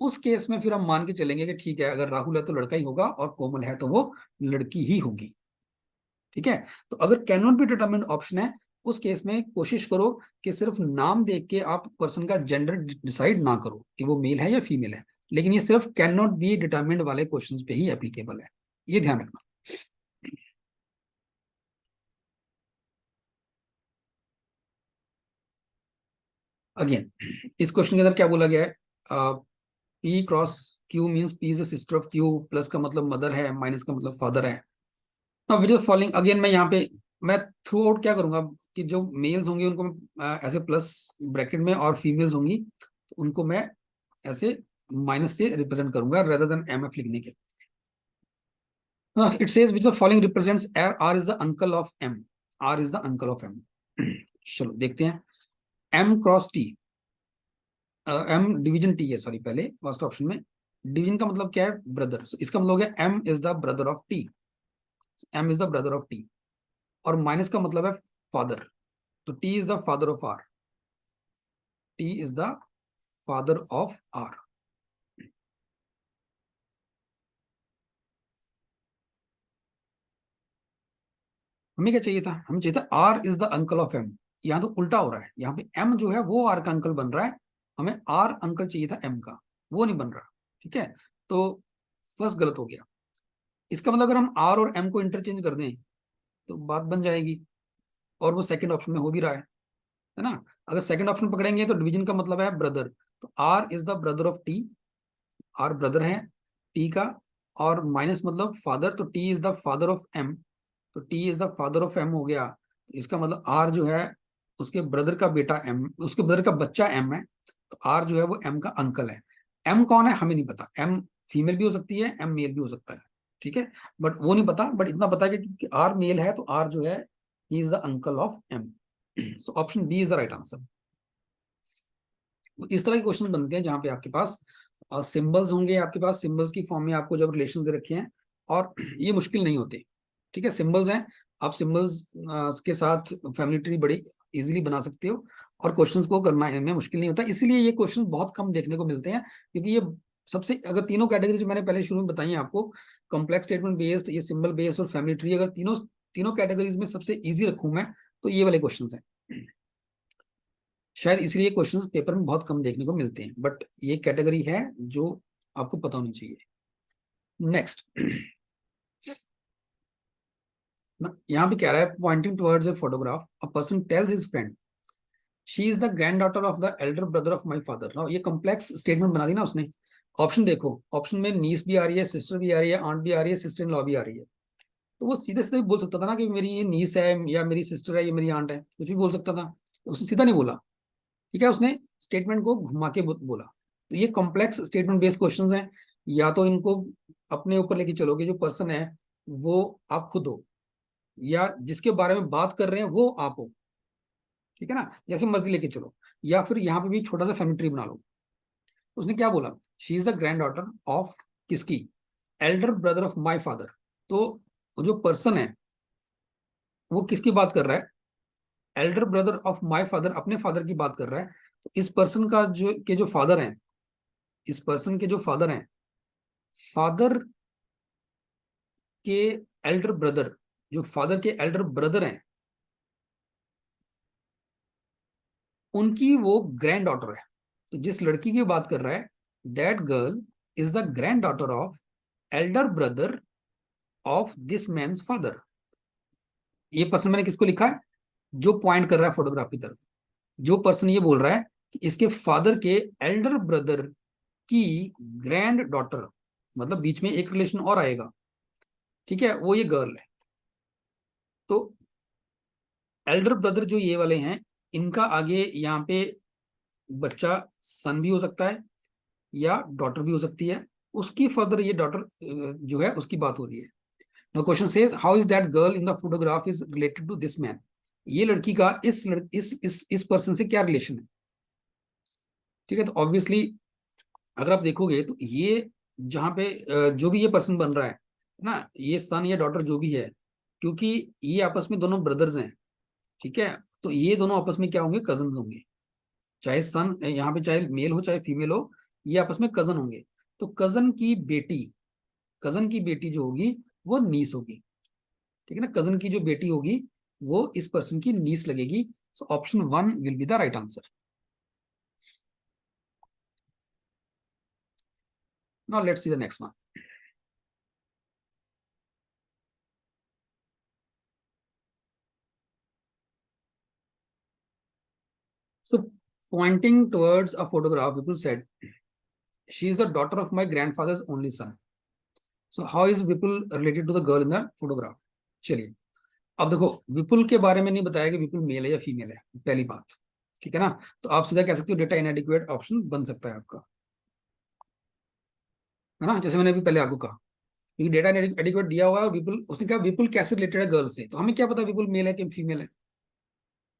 [SPEAKER 1] उस केस में फिर हम मान के चलेंगे कि ठीक है, अगर राहुल है तो लड़का ही होगा और कोमल है तो वो लड़की ही होगी। ठीक है, तो अगर can not be determined option है, उस केस में कोशिश करो कि सिर्फ नाम देख के आप पर्सन का जेंडर डिसाइड ना करो कि वो मेल है या फीमेल है। लेकिन ये सिर्फ कैन नॉट बी डिटरमिन्ड वाले क्वेश्चंस पे ही एप्लीकेबल है, ये ध्यान रखना। अगेन इस क्वेश्चन के अंदर क्या बोला गया है? P cross Q means P is sister of Q, plus का मतलब मदर है, माइनस का मतलब फादर है। Now which of following, again मैं यहाँ पे मैं थ्रू आउट क्या करूंगा कि जो मेल्स होंगे उनको मैं ऐसे प्लस ब्रैकेट में, और फीमेल्स होंगी तो उनको मैं ऐसे माइनस से रिप्रेजेंट करूंगा रेदर देन एम एफ लिखने के। It says which of following represents R, R is the uncle of M. R is the uncle of M. चलो देखते हैं। M cross T, M division T है, sorry पहले first option में division का मतलब क्या है? ब्रदर। So, इसका मतलब हो गया M is the brother of T. M is the brother of T, और माइनस का मतलब है फादर, तो T is the father of R. T is the father of R. हमें क्या चाहिए था? हमें चाहिए था R is the uncle of M. यहाँ तो उल्टा हो रहा है, यहाँ पे एम जो है वो आर का अंकल बन रहा है, हमें आर अंकल चाहिए था एम का, वो नहीं बन रहा। ठीक है, तो फर्स्ट गलत हो गया। इसका मतलब अगर हम आर और एम को इंटरचेंज कर दें तो बात बन जाएगी, और वो सेकंड ऑप्शन में हो भी रहा है ना। अगर सेकंड ऑप्शन पकड़ेंगे तो डिवीजन का मतलब है ब्रदर, तो R is the brother of T, R brother है टी का, और माइनस मतलब फादर, तो T is the father of M, तो T is the father of M हो गया। तो इसका मतलब आर जो है उसके ब्रदर का बेटा एम, उसके ब्रदर का बच्चा एम है, तो आर जो है वो एम का अंकल है। एम कौन है हमें नहीं पता, एम फीमेल भी हो सकती है, एम मेल भी हो सकता है, ठीक है, बट वो नहीं पता, बट इतना पता है कि आर मेल है तो आर जो है he is the uncle of M. So option B is the right answer. इस तरह के क्वेश्चन बनते हैं जहां पे आपके पास सिंबल्स होंगे, आपके पास सिंबल्स की फॉर्म में आपको जब रिलेशन दे रखे हैं, और ये मुश्किल नहीं होते, ठीक है, सिंबल्स हैं, आप सिंबल्स के साथ फैमिली ट्री बड़ी इजीली बना सकते हो, और क्वेश्चंस को करना इनमें मुश्किल नहीं होता, इसीलिए ये क्वेश्चन बहुत कम देखने को मिलते हैं, क्योंकि ये सबसे, अगर तीनों कैटेगरी जो मैंने पहले शुरू में बताई है आपको, कॉम्प्लेक्स स्टेटमेंट बेस्ड, ये सिंबल बेस्ड और फैमिली ट्री, अगर तीनों तीनों कैटेगरीज में सबसे इजी रखूं मैं, तो ये वाले क्वेश्चन हैं। शायद इसलिए क्वेश्चंस पेपर में बहुत कम देखने को मिलते हैं, बट ये कैटेगरी है जो आपको पता होनी चाहिए। नेक्स्ट, यहाँ पे कह रहा है pointing towards a photograph, a person tales his friend she is the granddaughter of the Elder brother of my father. Now ये कॉम्प्लेक्स स्टेटमेंट बना दी ना उसने। ऑप्शन देखो, ऑप्शन में नीस भी आ रही है, सिस्टर भी आ रही है, आंट भी आ रही है, सिस्टर इन लॉ भी आ रही है, तो वो सीधे सीधे बोल सकता था ना कि मेरी ये नीस है, या मेरी सिस्टर है, या मेरी आंट है, कुछ भी बोल सकता था, उसने सीधा नहीं बोला, ठीक है, उसने स्टेटमेंट को घुमा के बोला। तो ये कॉम्प्लेक्स स्टेटमेंट बेस्ड क्वेश्चंस हैं, या तो इनको अपने ऊपर लेके चलोगे, जो पर्सन है वो आप खुद हो, या जिसके बारे में बात कर रहे हैं वो आप हो, ठीक है ना, जैसे मर्जी लेके चलो, या फिर यहाँ पे भी छोटा सा फैमिली ट्री बना लो। उसने क्या बोला, she is the granddaughter of किसकी, elder brother of my father, तो वो जो पर्सन है वो किसकी बात कर रहा है, Elder brother of my father, अपने फादर की बात कर रहा है। तो इस पर्सन का जो फादर है, इस पर्सन के जो फादर हैं, फादर के एल्डर ब्रदर, जो फादर के एल्डर ब्रदर हैं, उनकी वो ग्रैंड डॉटर है। तो जिस लड़की की बात कर रहा है, that girl is the granddaughter of elder brother of this man's father. ये पर्सन मैंने किसको लिखा है, जो पॉइंट कर रहा है फोटोग्राफ की तरफ, जो पर्सन ये बोल रहा है कि इसके फादर के एल्डर ब्रदर की ग्रैंड डॉटर, मतलब बीच में एक रिलेशन और आएगा, ठीक है, वो ये गर्ल है। तो एल्डर ब्रदर जो ये वाले हैं, इनका आगे यहाँ पे बच्चा सन भी हो सकता है, या डॉटर भी हो सकती है, उसकी फर्दर ये डॉटर जो है उसकी बात हो रही है। Now question says how is that girl in the photograph is related to this man, ये लड़की का इस पर्सन से क्या रिलेशन है, ठीक है, तो ऑब्वियसली अगर आप देखोगे तो ये जहाँ पे जो भी ये पर्सन बन रहा है ना, ये सन या डॉटर जो भी है, क्योंकि ये आपस में दोनों ब्रदर्स हैं, ठीक है, तो ये दोनों आपस में क्या होंगे, कजन होंगे, चाहे सन यहाँ पे चाहे मेल हो चाहे फीमेल हो, ये आपस में कजन होंगे। तो कजन की बेटी जो होगी वो नीस होगी, ठीक है ना, कजन की जो बेटी होगी वो इस पर्सन की नीस लगेगी। So option one will be the right answer. Now let's see the next one. So pointing towards a photograph, people said she is the daughter of my grandfather's only son. So how is Vipul related to the girl in the photograph. चलिए, अब देखो, विपुल के बारे में नहीं बताया कि विपुल mail है या फीमेल है, पहली बात, ठीक है ना, तो आप सीधा कह सकते हो डेटा इनएडिक्वेट ऑप्शन बन सकता है आपका, है ना, जैसे मैंने अभी पहले आपको कहा, क्योंकि डेटा इनएडिक्वेट दिया हुआ है, और विपुल, उसने कहा विपुल कैसे रिलेटेड है गर्ल से, तो हमें क्या पता विपुल मेल है कि फीमेल है,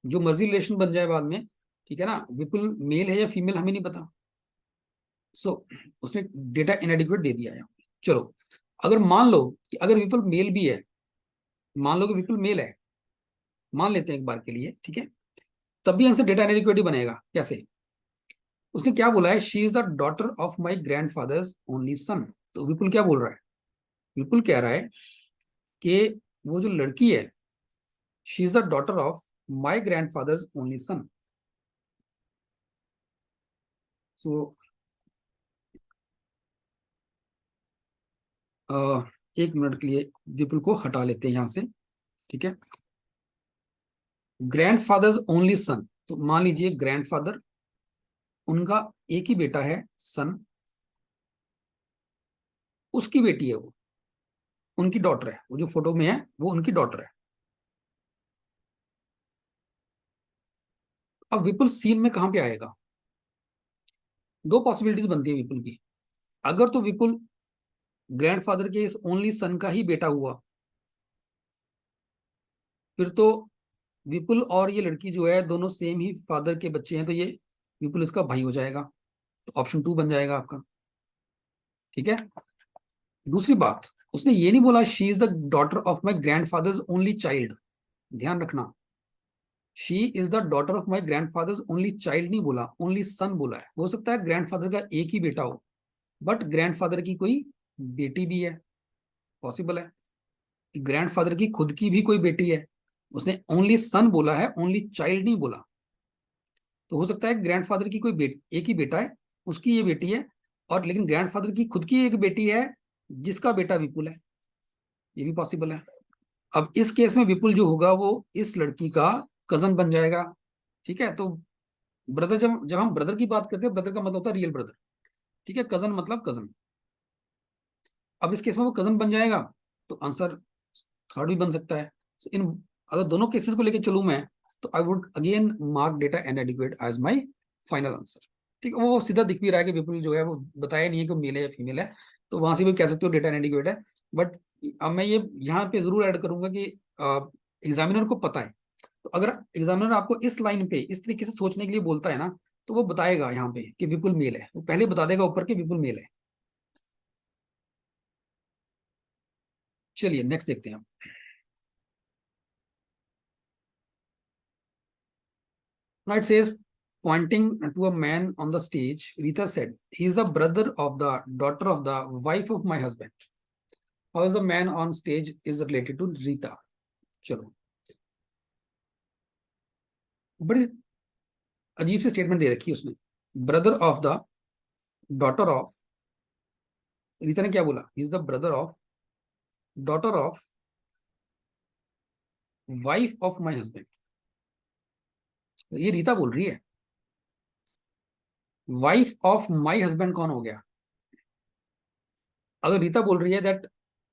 [SPEAKER 1] जो मर्जी रिलेशन बन जाए बाद में, ठीक है ना, विपुल मेल है या फीमेल हमें नहीं पता। सो उसने डेटा इनएडिक्वेट दे दिया है। चलो, अगर मान लो कि अगर विपुल मेल भी है, मान लो कि विपुल मेल है, मान लेते हैं एक बार के लिए, ठीक है, तब भी आंसर डेटा इनएडिक्वेट ही बनेगा। कैसे, उसने क्या बोला है, she is the daughter of my grandfather's only सन। तो विपुल क्या बोल रहा है, विपुल कह रहा है कि वो जो लड़की है, she is the daughter of my grandfather's only son. So एक मिनट के लिए विपुल को हटा लेते हैं यहाँ से, ठीक है। ग्रैंडफादर्स ओनली सन, तो मान लीजिए ग्रैंडफादर, उनका एक ही बेटा है सन, उसकी बेटी है वो, उनकी डॉटर है, वो जो फोटो में है वो उनकी डॉटर है। अब विपुल सीन में कहां पे आएगा? दो पॉसिबिलिटीज बनती है विपुल की। अगर तो विपुल ग्रैंडफादर के इस ओनली सन का ही बेटा हुआ, फिर तो विपुल और ये लड़की जो है दोनों सेम ही फादर के बच्चे हैं, तो ये विपुल इसका भाई हो जाएगा, तो ऑप्शन 2 बन जाएगा आपका, ठीक है। दूसरी बात, उसने ये नहीं बोला she is the daughter of my grandfathers only child, ध्यान रखना, she is the daughter of my grandfathers only child नहीं बोला, ओनली सन बोला है। हो सकता है ग्रैंडफादर का एक ही बेटा हो, बट ग्रैंडफादर की कोई बेटी भी है, पॉसिबल है कि ग्रैंडफादर की खुद की भी कोई बेटी है, उसने ओनली सन बोला है, ओनली चाइल्ड नहीं बोला। तो हो सकता है ग्रैंडफादर की कोई एक ही बेटा है, उसकी ये बेटी है, और लेकिन ग्रैंडफादर की खुद की एक बेटी है जिसका बेटा विपुल है, ये भी पॉसिबल है। अब इस केस में विपुल जो होगा वो इस लड़की का कजन बन जाएगा, ठीक है। तो ब्रदर, जब जब हम ब्रदर की बात करते हैं, ब्रदर का मतलब होता है रियल ब्रदर, ठीक है, कजन मतलब कजन। अब इस केस में वो कजन बन जाएगा, तो आंसर थर्ड भी बन सकता है। So, इन अगर दोनों केसेस को लेके चलूं मैं, तो I would again mark data inadequate as my final answer, ठीक है। वो सीधा दिख भी रहा है कि विपुल जो है वो बताया नहीं है कि मेल है या फीमेल है, तो वहां से भी कह सकते हो डेटा एनएडिक्वेट है। बट अब मैं ये यहाँ पे जरूर ऐड करूंगा कि एग्जामिनर को पता है, तो अगर एग्जामिनर आपको इस लाइन पे इस तरीके से सोचने के लिए बोलता है ना, तो वो बताएगा यहाँ पे कि विपुल मेल है, वो पहले बता देगा ऊपर के विपुल मेल है। चलिए नेक्स्ट देखते हैं हम। Now it says, pointing to a man on the stage, Rita said, he is the brother of the daughter of the wife of my husband. How is the man on stage is related to Rita? चलो, बड़ी अजीब सी statement दे रखी है उसने, brother of the daughter of, Rita ने क्या बोला, ही is the brother of daughter of wife of my husband, ये रीता बोल रही है। वाइफ ऑफ माई हस्बैंड कौन हो गया? अगर रीता बोल रही है दैट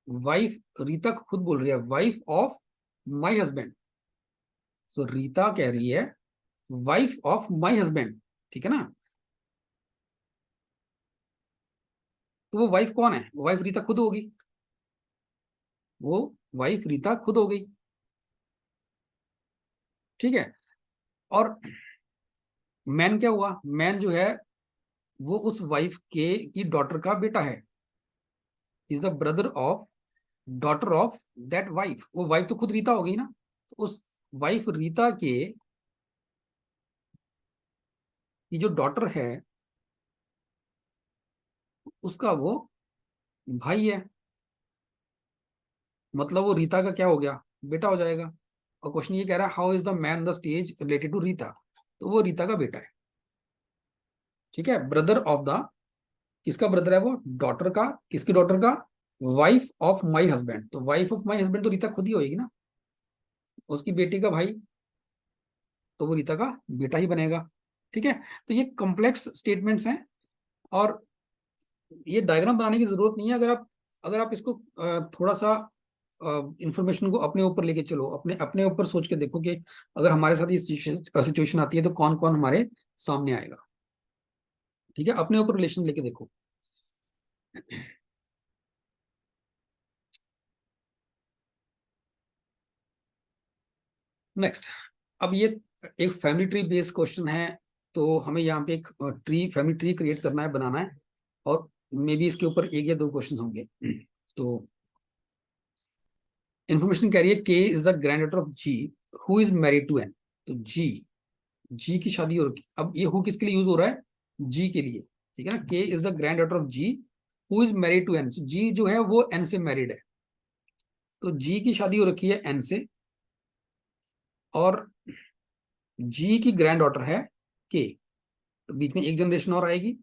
[SPEAKER 1] वाइफ, रीता खुद बोल रही है वाइफ ऑफ माई हस्बैंड, सो रीता कह रही है वाइफ ऑफ माई हस्बैंड, ठीक है ना। तो वो वाइफ कौन है? वो वाइफ रीता खुद होगी, वो वाइफ रीता खुद हो गई, ठीक है। और मैन क्या हुआ? मैन जो है वो उस वाइफ के की डॉटर का बेटा है, is the brother of daughter of that wife, वो वाइफ तो खुद रीता हो गई ना, तो उस वाइफ रीता के की जो डॉटर है उसका वो भाई है, मतलब वो रीता का क्या हो गया? बेटा हो जाएगा। और क्वेश्चन ये कह रहा है how is the man the stage related to Rita, तो वो रीता का बेटा है, ठीक है। ब्रदर ऑफ द, किसका ब्रदर है वो? डॉटर का, किसकी डॉटर का? वाइफ ऑफ माई हस्बैंड, तो वाइफ ऑफ माई हस्बैंड तो रीता खुद ही होगी ना, उसकी बेटी का भाई, तो वो रीता का बेटा ही बनेगा, ठीक है। तो ये कॉम्प्लेक्स स्टेटमेंट्स हैं, और ये डायग्राम बनाने की जरूरत नहीं है। अगर आप इसको थोड़ा सा इंफॉर्मेशन को अपने ऊपर लेके चलो, अपने अपने ऊपर सोच के देखो कि अगर हमारे साथ ये सिचुएशन आती है तो कौन कौन हमारे सामने आएगा, ठीक है। अपने ऊपर रिलेशन लेके देखो। नेक्स्ट, अब ये एक फैमिली ट्री बेस्ड क्वेश्चन है, तो हमें यहाँ पे एक फैमिली ट्री क्रिएट करना है, बनाना है, और मे बी इसके ऊपर एक या दो क्वेश्चन होंगे। तो इंफॉर्मेशन कह रही है K is the granddaughter of G who is married to N, तो जी, जी की शादी हो रखी। अब ये हु किसके लिए यूज हो रहा है? जी के लिए, ठीक है ना। K is the granddaughter of G who is married to N, G जो है वो एन से मैरिड है, तो जी की शादी हो रखी है एन से, और जी की ग्रैंड डॉटर है के, तो बीच में एक जनरेशन और आएगी।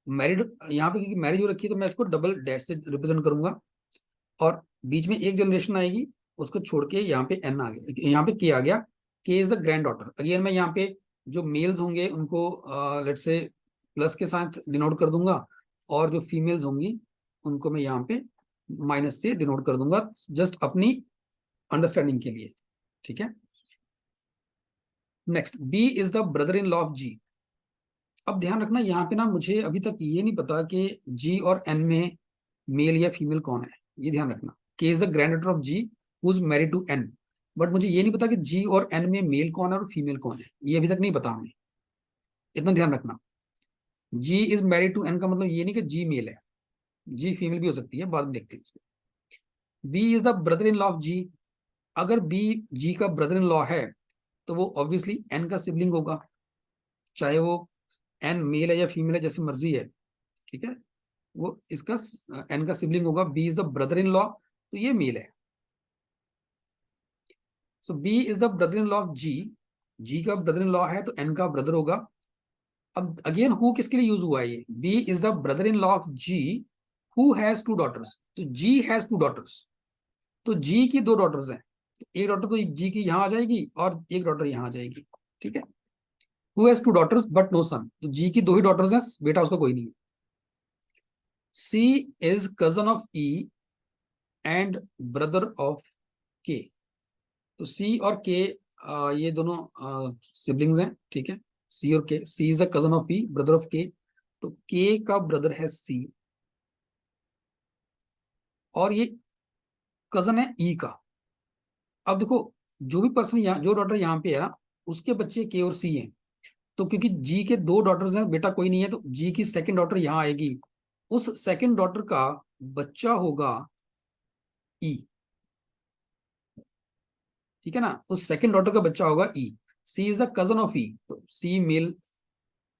[SPEAKER 1] मैरिड यहाँ पे क्योंकि मैरिज हो रखी है तो मैं इसको डबल डैश से रिप्रेजेंट करूंगा, और बीच में एक जनरेशन आएगी, उसको छोड़ के यहाँ पे एन आ गया, यहाँ पे के आ गया, के is the grand daughter. Again मैं यहाँ पे जो मेल्स होंगे उनको लेट्स से प्लस के साथ डिनोट कर दूंगा, और जो फीमेल्स होंगी उनको मैं यहाँ पे माइनस से डिनोट कर दूंगा, जस्ट अपनी अंडरस्टैंडिंग के लिए, ठीक है। Next, B is the brother in law of G. अब ध्यान रखना यहाँ पे ना, मुझे अभी तक ये नहीं पता कि जी और एन में मेल या फीमेल कौन है, ये ध्यान रखना। K is the granddaughter of G who is married to N, but मुझे ये नहीं पता कि जी और एन में मेल कौन है और फीमेल कौन है, ये अभी तक नहीं पता हमें, इतना ध्यान रखना। जी इज मैरिड टू एन का मतलब ये नहीं कि जी मेल है, जी फीमेल भी हो सकती है, बाद में देखते हैं इसको। B is the brother in law of G, अगर बी जी का ब्रदर इन लॉ है तो वो ऑब्वियसली एन का सिबलिंग होगा, चाहे वो एन मेल है या फीमेल है, जैसे मर्जी है, ठीक है। वो इसका एन का सिबलिंग होगा। B is the brother in law, तो ये मेल है। So B is the brother in law of G, G का ब्रदर इन लॉ है तो एन का ब्रदर होगा। अब अगेन हु किसके लिए यूज हुआ है ये, B is the brother in law of G who has two daughters, तो जी हैज टू डॉटर्स, तो जी की दो डॉटर्स हैं, तो एक डॉटर तो जी की यहाँ आ जाएगी और एक डॉटर यहाँ आ जाएगी, ठीक है। Who has two daughters but no son, तो जी की दो ही डॉटर्स हैं, बेटा उसका कोई नहीं है। C is cousin of E and brother of K, तो सी और के ये दोनों सिबलिंग्स हैं, ठीक है। सी और K, C is the cousin of E, brother of K, तो के का ब्रदर है सी, और ये कजन है ई का। अब देखो, जो भी पर्सन यहाँ, जो डॉटर यहाँ पे है ना, उसके बच्चे के और सी हैं, तो क्योंकि जी के दो डॉटर्स हैं, बेटा कोई नहीं है, तो जी की सेकंड डॉटर यहाँ आएगी, उस सेकंड डॉटर का बच्चा होगा ई, ठीक है ना, उस सेकंड डॉटर का बच्चा होगा E. C is the cousin of E, तो C male,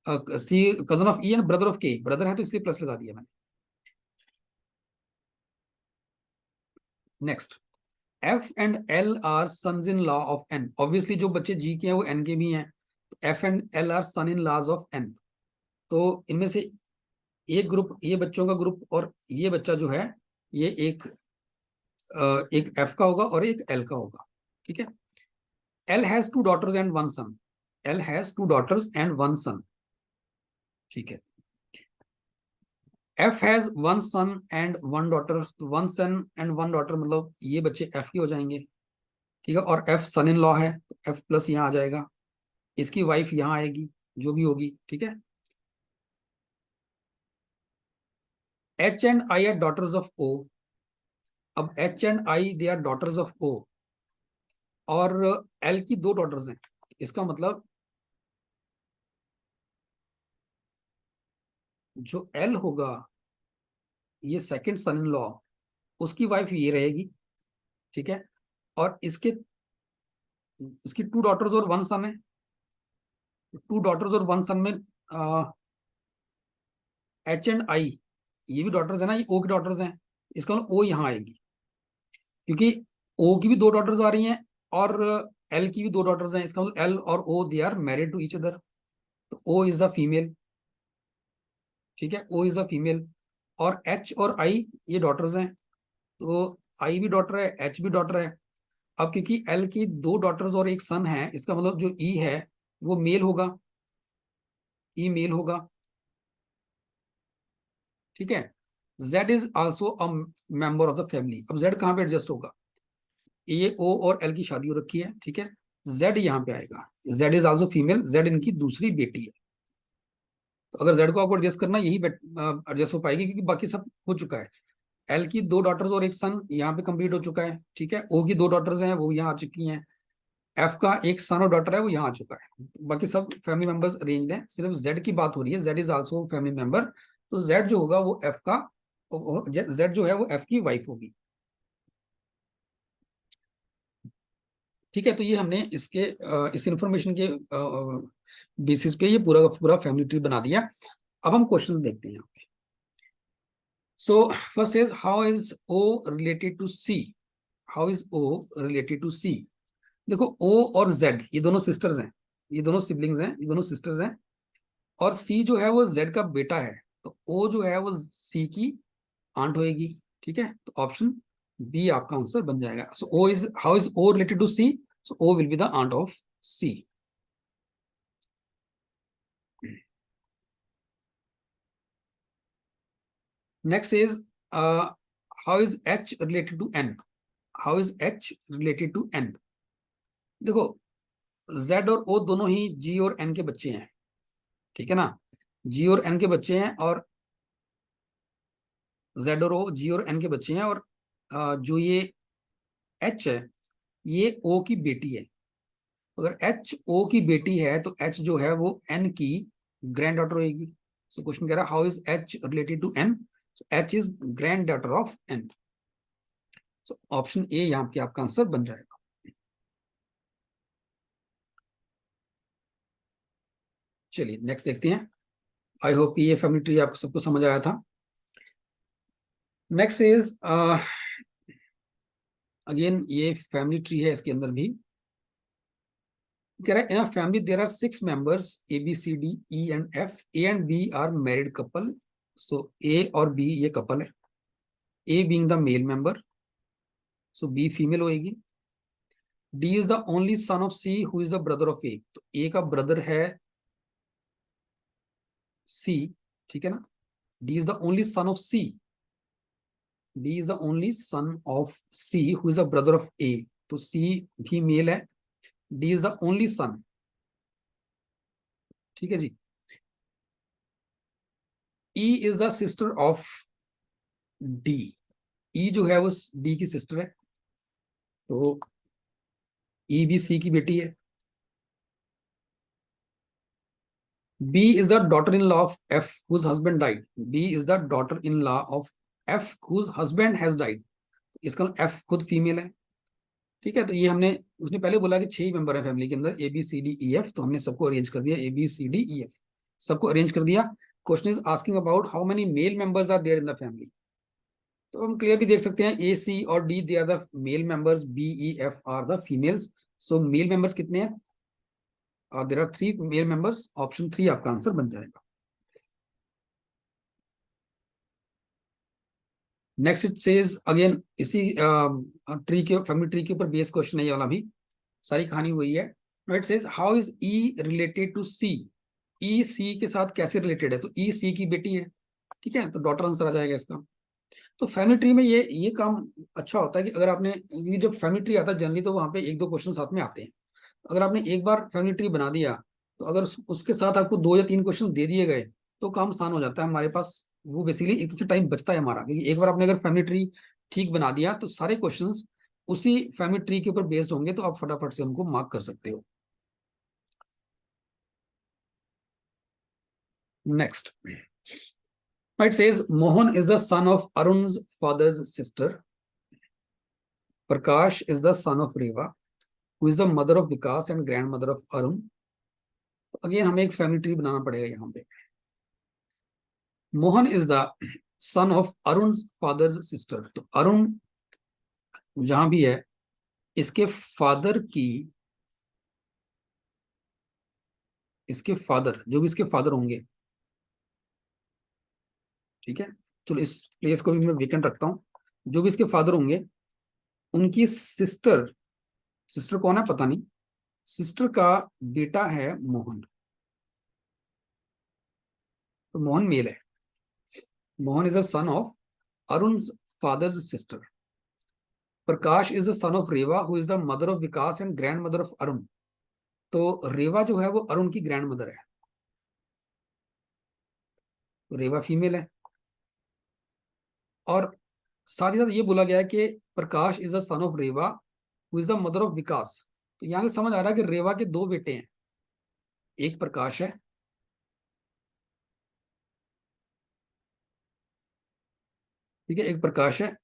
[SPEAKER 1] C cousin of E and brother of K, brother है तो इसलिए प्लस लगा दिया मैंने। Next, F and L are sons in law of N, obviously जो बच्चे जी के हैं वो एन के भी हैं, तो F and L are son in laws of N, तो इनमें से एक ग्रुप, ये बच्चों का ग्रुप, और ये बच्चा जो है ये एक एफ का होगा और एक एल का होगा, ठीक है। L has two daughters and one son, L has two daughters and one son, ठीक है। F has one son and one daughter, one son and one daughter मतलब ये बच्चे एफ के हो जाएंगे, ठीक है। और एफ सन इन लॉ है तो एफ प्लस यहाँ आ जाएगा, इसकी वाइफ यहाँ आएगी, जो भी होगी, ठीक है। H and I are daughters of O, अब H and I they are daughters of O, और एल की दो डॉटर्स हैं, इसका मतलब जो एल होगा, ये सेकंड सन इन लॉ, उसकी वाइफ ये रहेगी, ठीक है। और इसकी टू डॉटर्स और वन सन है, टू डॉटर्स और वन सन में एच एंड आई, ये भी डॉटर्स है ना, ये ओ की डॉटर्स हैं, इसका मतलब ओ यहाँ आएगी, क्योंकि ओ की भी दो डॉटर्स आ रही हैं और एल की भी दो डॉटर्स हैं, इसका मतलब एल और O they are married to each other, तो ओ इज द फीमेल, ठीक है, ओ इज द फीमेल। और एच और आई ये डॉटर्स हैं, तो आई भी डॉटर है, एच भी डॉटर है। अब क्योंकि एल की दो डॉटर्स और एक सन है, इसका मतलब जो ई है वो मेल होगा, ई मेल होगा, ठीक है। Z is also a member of the family, अब जेड कहाँ पे एडजस्ट होगा, ये ओ और एल की शादी हो रखी है, ठीक है। जेड यहाँ पे आएगा, Z is also female, Z इनकी दूसरी बेटी है, तो अगर जेड को आपको एडजस्ट करना, यही एडजस्ट हो पाएगी, क्योंकि बाकी सब हो चुका है। एल की दो डॉटर्स और एक सन यहाँ पे कंप्लीट हो चुका है, ठीक है। ओ की दो डॉटर्स हैं वो यहाँ आ चुकी हैं, एफ का एक सन और डॉटर है वो यहाँ आ चुका है, बाकी सब फैमिली मेंबर्स अरेंज्ड हैं, सिर्फ जेड की बात हो रही है, Z is also family member, तो जेड जो होगा वो एफ का, जेड जो है वो एफ की वाइफ होगी, ठीक है। तो ये हमने इस इंफॉर्मेशन के बेसिस पे ये पूरा का पूरा फैमिली ट्री बना दिया। अब हम क्वेश्चन देखते हैं यहाँ पे। So first is how is O related to C, how is O related to C. देखो ओ और जेड ये दोनों सिस्टर्स हैं, ये दोनों सिबलिंग्स हैं, ये दोनों सिस्टर्स हैं, और सी जो है वो जेड का बेटा है, तो ओ जो है वो सी की आंट होएगी, ठीक है। तो ऑप्शन बी आपका आंसर बन जाएगा. So O is, how is O related to C? So O will be the aunt of C. Next is how is H related to N? How is H related to N? देखो Z और O दोनों ही G और N के बच्चे हैं, ठीक है ना. G और N के बच्चे हैं, और Z और O G और N के बच्चे हैं, और जो ये H है ये O की बेटी है. अगर H O की बेटी है तो H जो है वो N की ग्रैंड डॉटर होगी. सो क्वेश्चन कह रहा है how is H related to N? H is granddaughter of N. So option A यहाँ पे आपका आंसर बन जाएगा. चलिए नेक्स्ट देखते हैं. आई होप कि ये फैमिली ट्री आपको सबको समझ आया था. नेक्स्ट इज अगेन ये फैमिली ट्री है, इसके अंदर भी कह रहा है in a family there are 6 members A B C D E and F. A and B are married couple. So A और बी ये कपल है. A being the male member, so B female होएगी. D is the only son of C who is the brother of A. तो A का brother है C, ठीक है ना. D is the only son of C. D is the only son of C who is the brother of A. तो C भी male है. D is the only son, ठीक है जी. E is the sister of D. E जो है वो D की सिस्टर है, तो ई भी सी की बेटी है. B is the daughter in law of F whose husband died. B is the daughter in law of F whose husband has died. इसका एफ खुद फीमेल है, ठीक है. तो ये हमने, उसने पहले बोला कि 6 मेंबर है फैमिली के अंदर, A B C D E F. तो हमने सबको अरेंज कर दिया, A B C D E F सबको अरेंज कर दिया. Question is asking about how many male members are there in the family. तो हम क्लियरली देख सकते हैं ए सी और D they are the male members, B E F are the females. So male members कितने हैं? There are 3 male members. Option 3 आपका answer बन जाएगा. नेक्स्ट इट सेज अगेन, इसी ट्री के फैमिली ट्री के ऊपर बेस क्वेश्चन है ये वाला भी. सारी कहानी वही है. It says how is E related to C. E C के साथ कैसे रिलेटेड है? तो ई सी की बेटी है, ठीक है. तो डॉटर आंसर आ जाएगा इसका. तो फैमिली ट्री में ये काम अच्छा होता है कि अगर आपने, ये जब फैमिली ट्री आता है जनरली तो वहां पे 1-2 क्वेश्चन साथ में आते हैं. अगर आपने एक बार फैमिली ट्री बना दिया, तो अगर उसके साथ आपको 2 या 3 क्वेश्चन दे दिए गए तो काम आसान हो जाता है हमारे पास. वो बेसिकली एक से टाइम बचता है हमारा, क्योंकि एक बार आपने अगर फैमिली ट्री ठीक बना दिया तो सारे क्वेश्चंस उसी फैमिली ट्री के ऊपर बेस्ड होंगे, तो आप फटाफट से उनको मार्क कर सकते हो. Next it says Mohan is the son of Arun's father's sister. Prakash is the son of Reva who is the mother of Vikas and grandmother of Arun. Again हमें एक फैमिली ट्री बनाना पड़ेगा यहाँ पे. Mohan is the son of Arun's father's sister. तो अरुण जहां भी है, इसके फादर की, इसके फादर जो भी इसके फादर होंगे, ठीक है. चलो इस प्लेस को भी मैं वेकेंट रखता हूं. जो भी इसके फादर होंगे उनकी सिस्टर, सिस्टर कौन है पता नहीं, सिस्टर का बेटा है मोहन. तो मोहन मेल है. Mohan is a son of Arun's father's sister. Prakash is the son of Reva who is the mother of Vikas and grandmother of Arun. तो रेवा जो है वो अरुण की ग्रैंड मदर है, तो रेवा फीमेल है. और साथ ही साथ ये बोला गया है कि Prakash is the son of Reva who is the mother of Vikas. तो यहां से समझ आ रहा है कि रेवा के 2 बेटे हैं. एक प्रकाश है, ठीक है, एक प्रकाश है.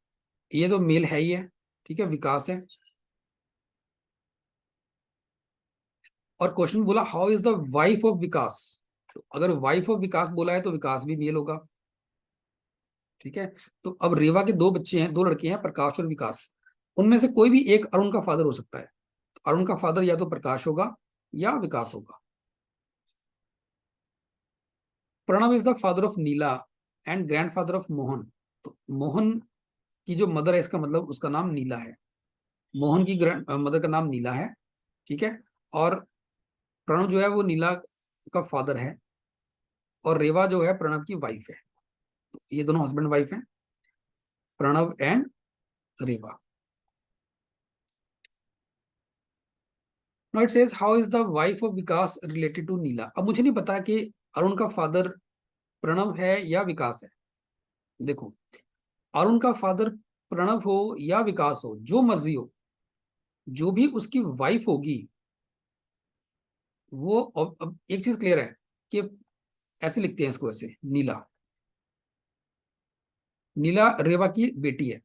[SPEAKER 1] ये तो मेल है ही है, ठीक है. विकास है. और क्वेश्चन बोला how is the wife of Vikas. तो अगर वाइफ ऑफ विकास बोला है तो विकास भी मेल होगा, ठीक है. तो अब रेवा के 2 बच्चे हैं, 2 लड़के हैं, प्रकाश और विकास. उनमें से कोई भी एक अरुण का फादर हो सकता है. तो अरुण का फादर या तो प्रकाश होगा या विकास होगा. Pranav is the father of Nila and grandfather of Mohan. तो मोहन की जो मदर है, इसका मतलब उसका नाम नीला है। मोहन की मदर का नाम नीला है, ठीक है। और प्रणव जो है वो नीला का फादर है, और रेवा जो है प्रणव की वाइफ है। तो ये दोनों हस्बैंड वाइफ हैं, Pranav and Reva. Now it says how is the wife of Vikas related to Neela. अब मुझे नहीं पता कि अरुण का फादर प्रणव है या विकास है। देखो, अरुण का फादर प्रणव हो या विकास हो, जो मर्जी हो, जो भी उसकी वाइफ होगी वो, अब एक चीज क्लियर है कि ऐसे लिखते हैं इसको, ऐसे नीला, नीला रेवा की बेटी है।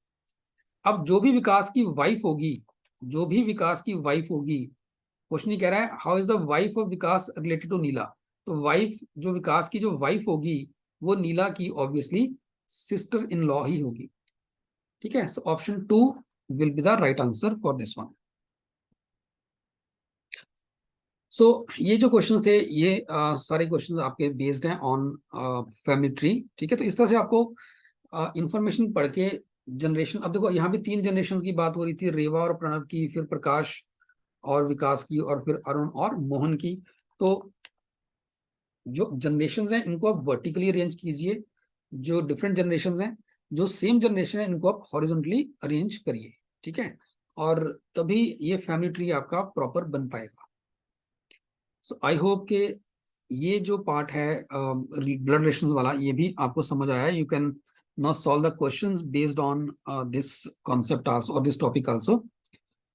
[SPEAKER 1] अब जो भी विकास की वाइफ होगी, जो भी विकास की वाइफ होगी, क्वेश्चन ये कह रहा है how is the wife of Vikas related to Neela. तो वाइफ, जो विकास की जो वाइफ होगी, वो नीला की ऑब्वियसली सिस्टर इन लॉ ही होगी, ठीक है। So option 2 will be the right answer for this one. So ये जो क्वेश्चंस थे, ये सारे क्वेश्चंस आपके बेस्ड हैं ऑन फैमिली ट्री, ठीक है। तो इस तरह से आपको इंफॉर्मेशन पढ़ के जनरेशन, अब देखो यहाँ भी 3 जनरेशन की बात हो रही थी, रेवा और प्रणव की, फिर प्रकाश और विकास की, और फिर अरुण और मोहन की। तो जो जनरेशन हैं इनको आप वर्टिकली अरेंज कीजिए, जो डिफरेंट जनरेशन हैं, जो सेम जनरेशन है इनको आप हॉरिजॉन्टली अरेंज करिए, ठीक है। और तभी ये फैमिली ट्री आपका प्रॉपर बन पाएगा। सो आई होप के ये जो पार्ट है ब्लड रिलेशन वाला, ये भी आपको समझ आया। You can now solve the questions based on this concept also, और दिस टॉपिक आल्सो।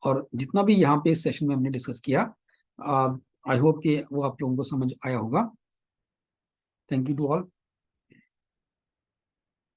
[SPEAKER 1] और जितना भी यहाँ पे इस सेशन में हमने डिस्कस किया, आई होप कि वो आप लोगों को समझ आया होगा। Thank you to all.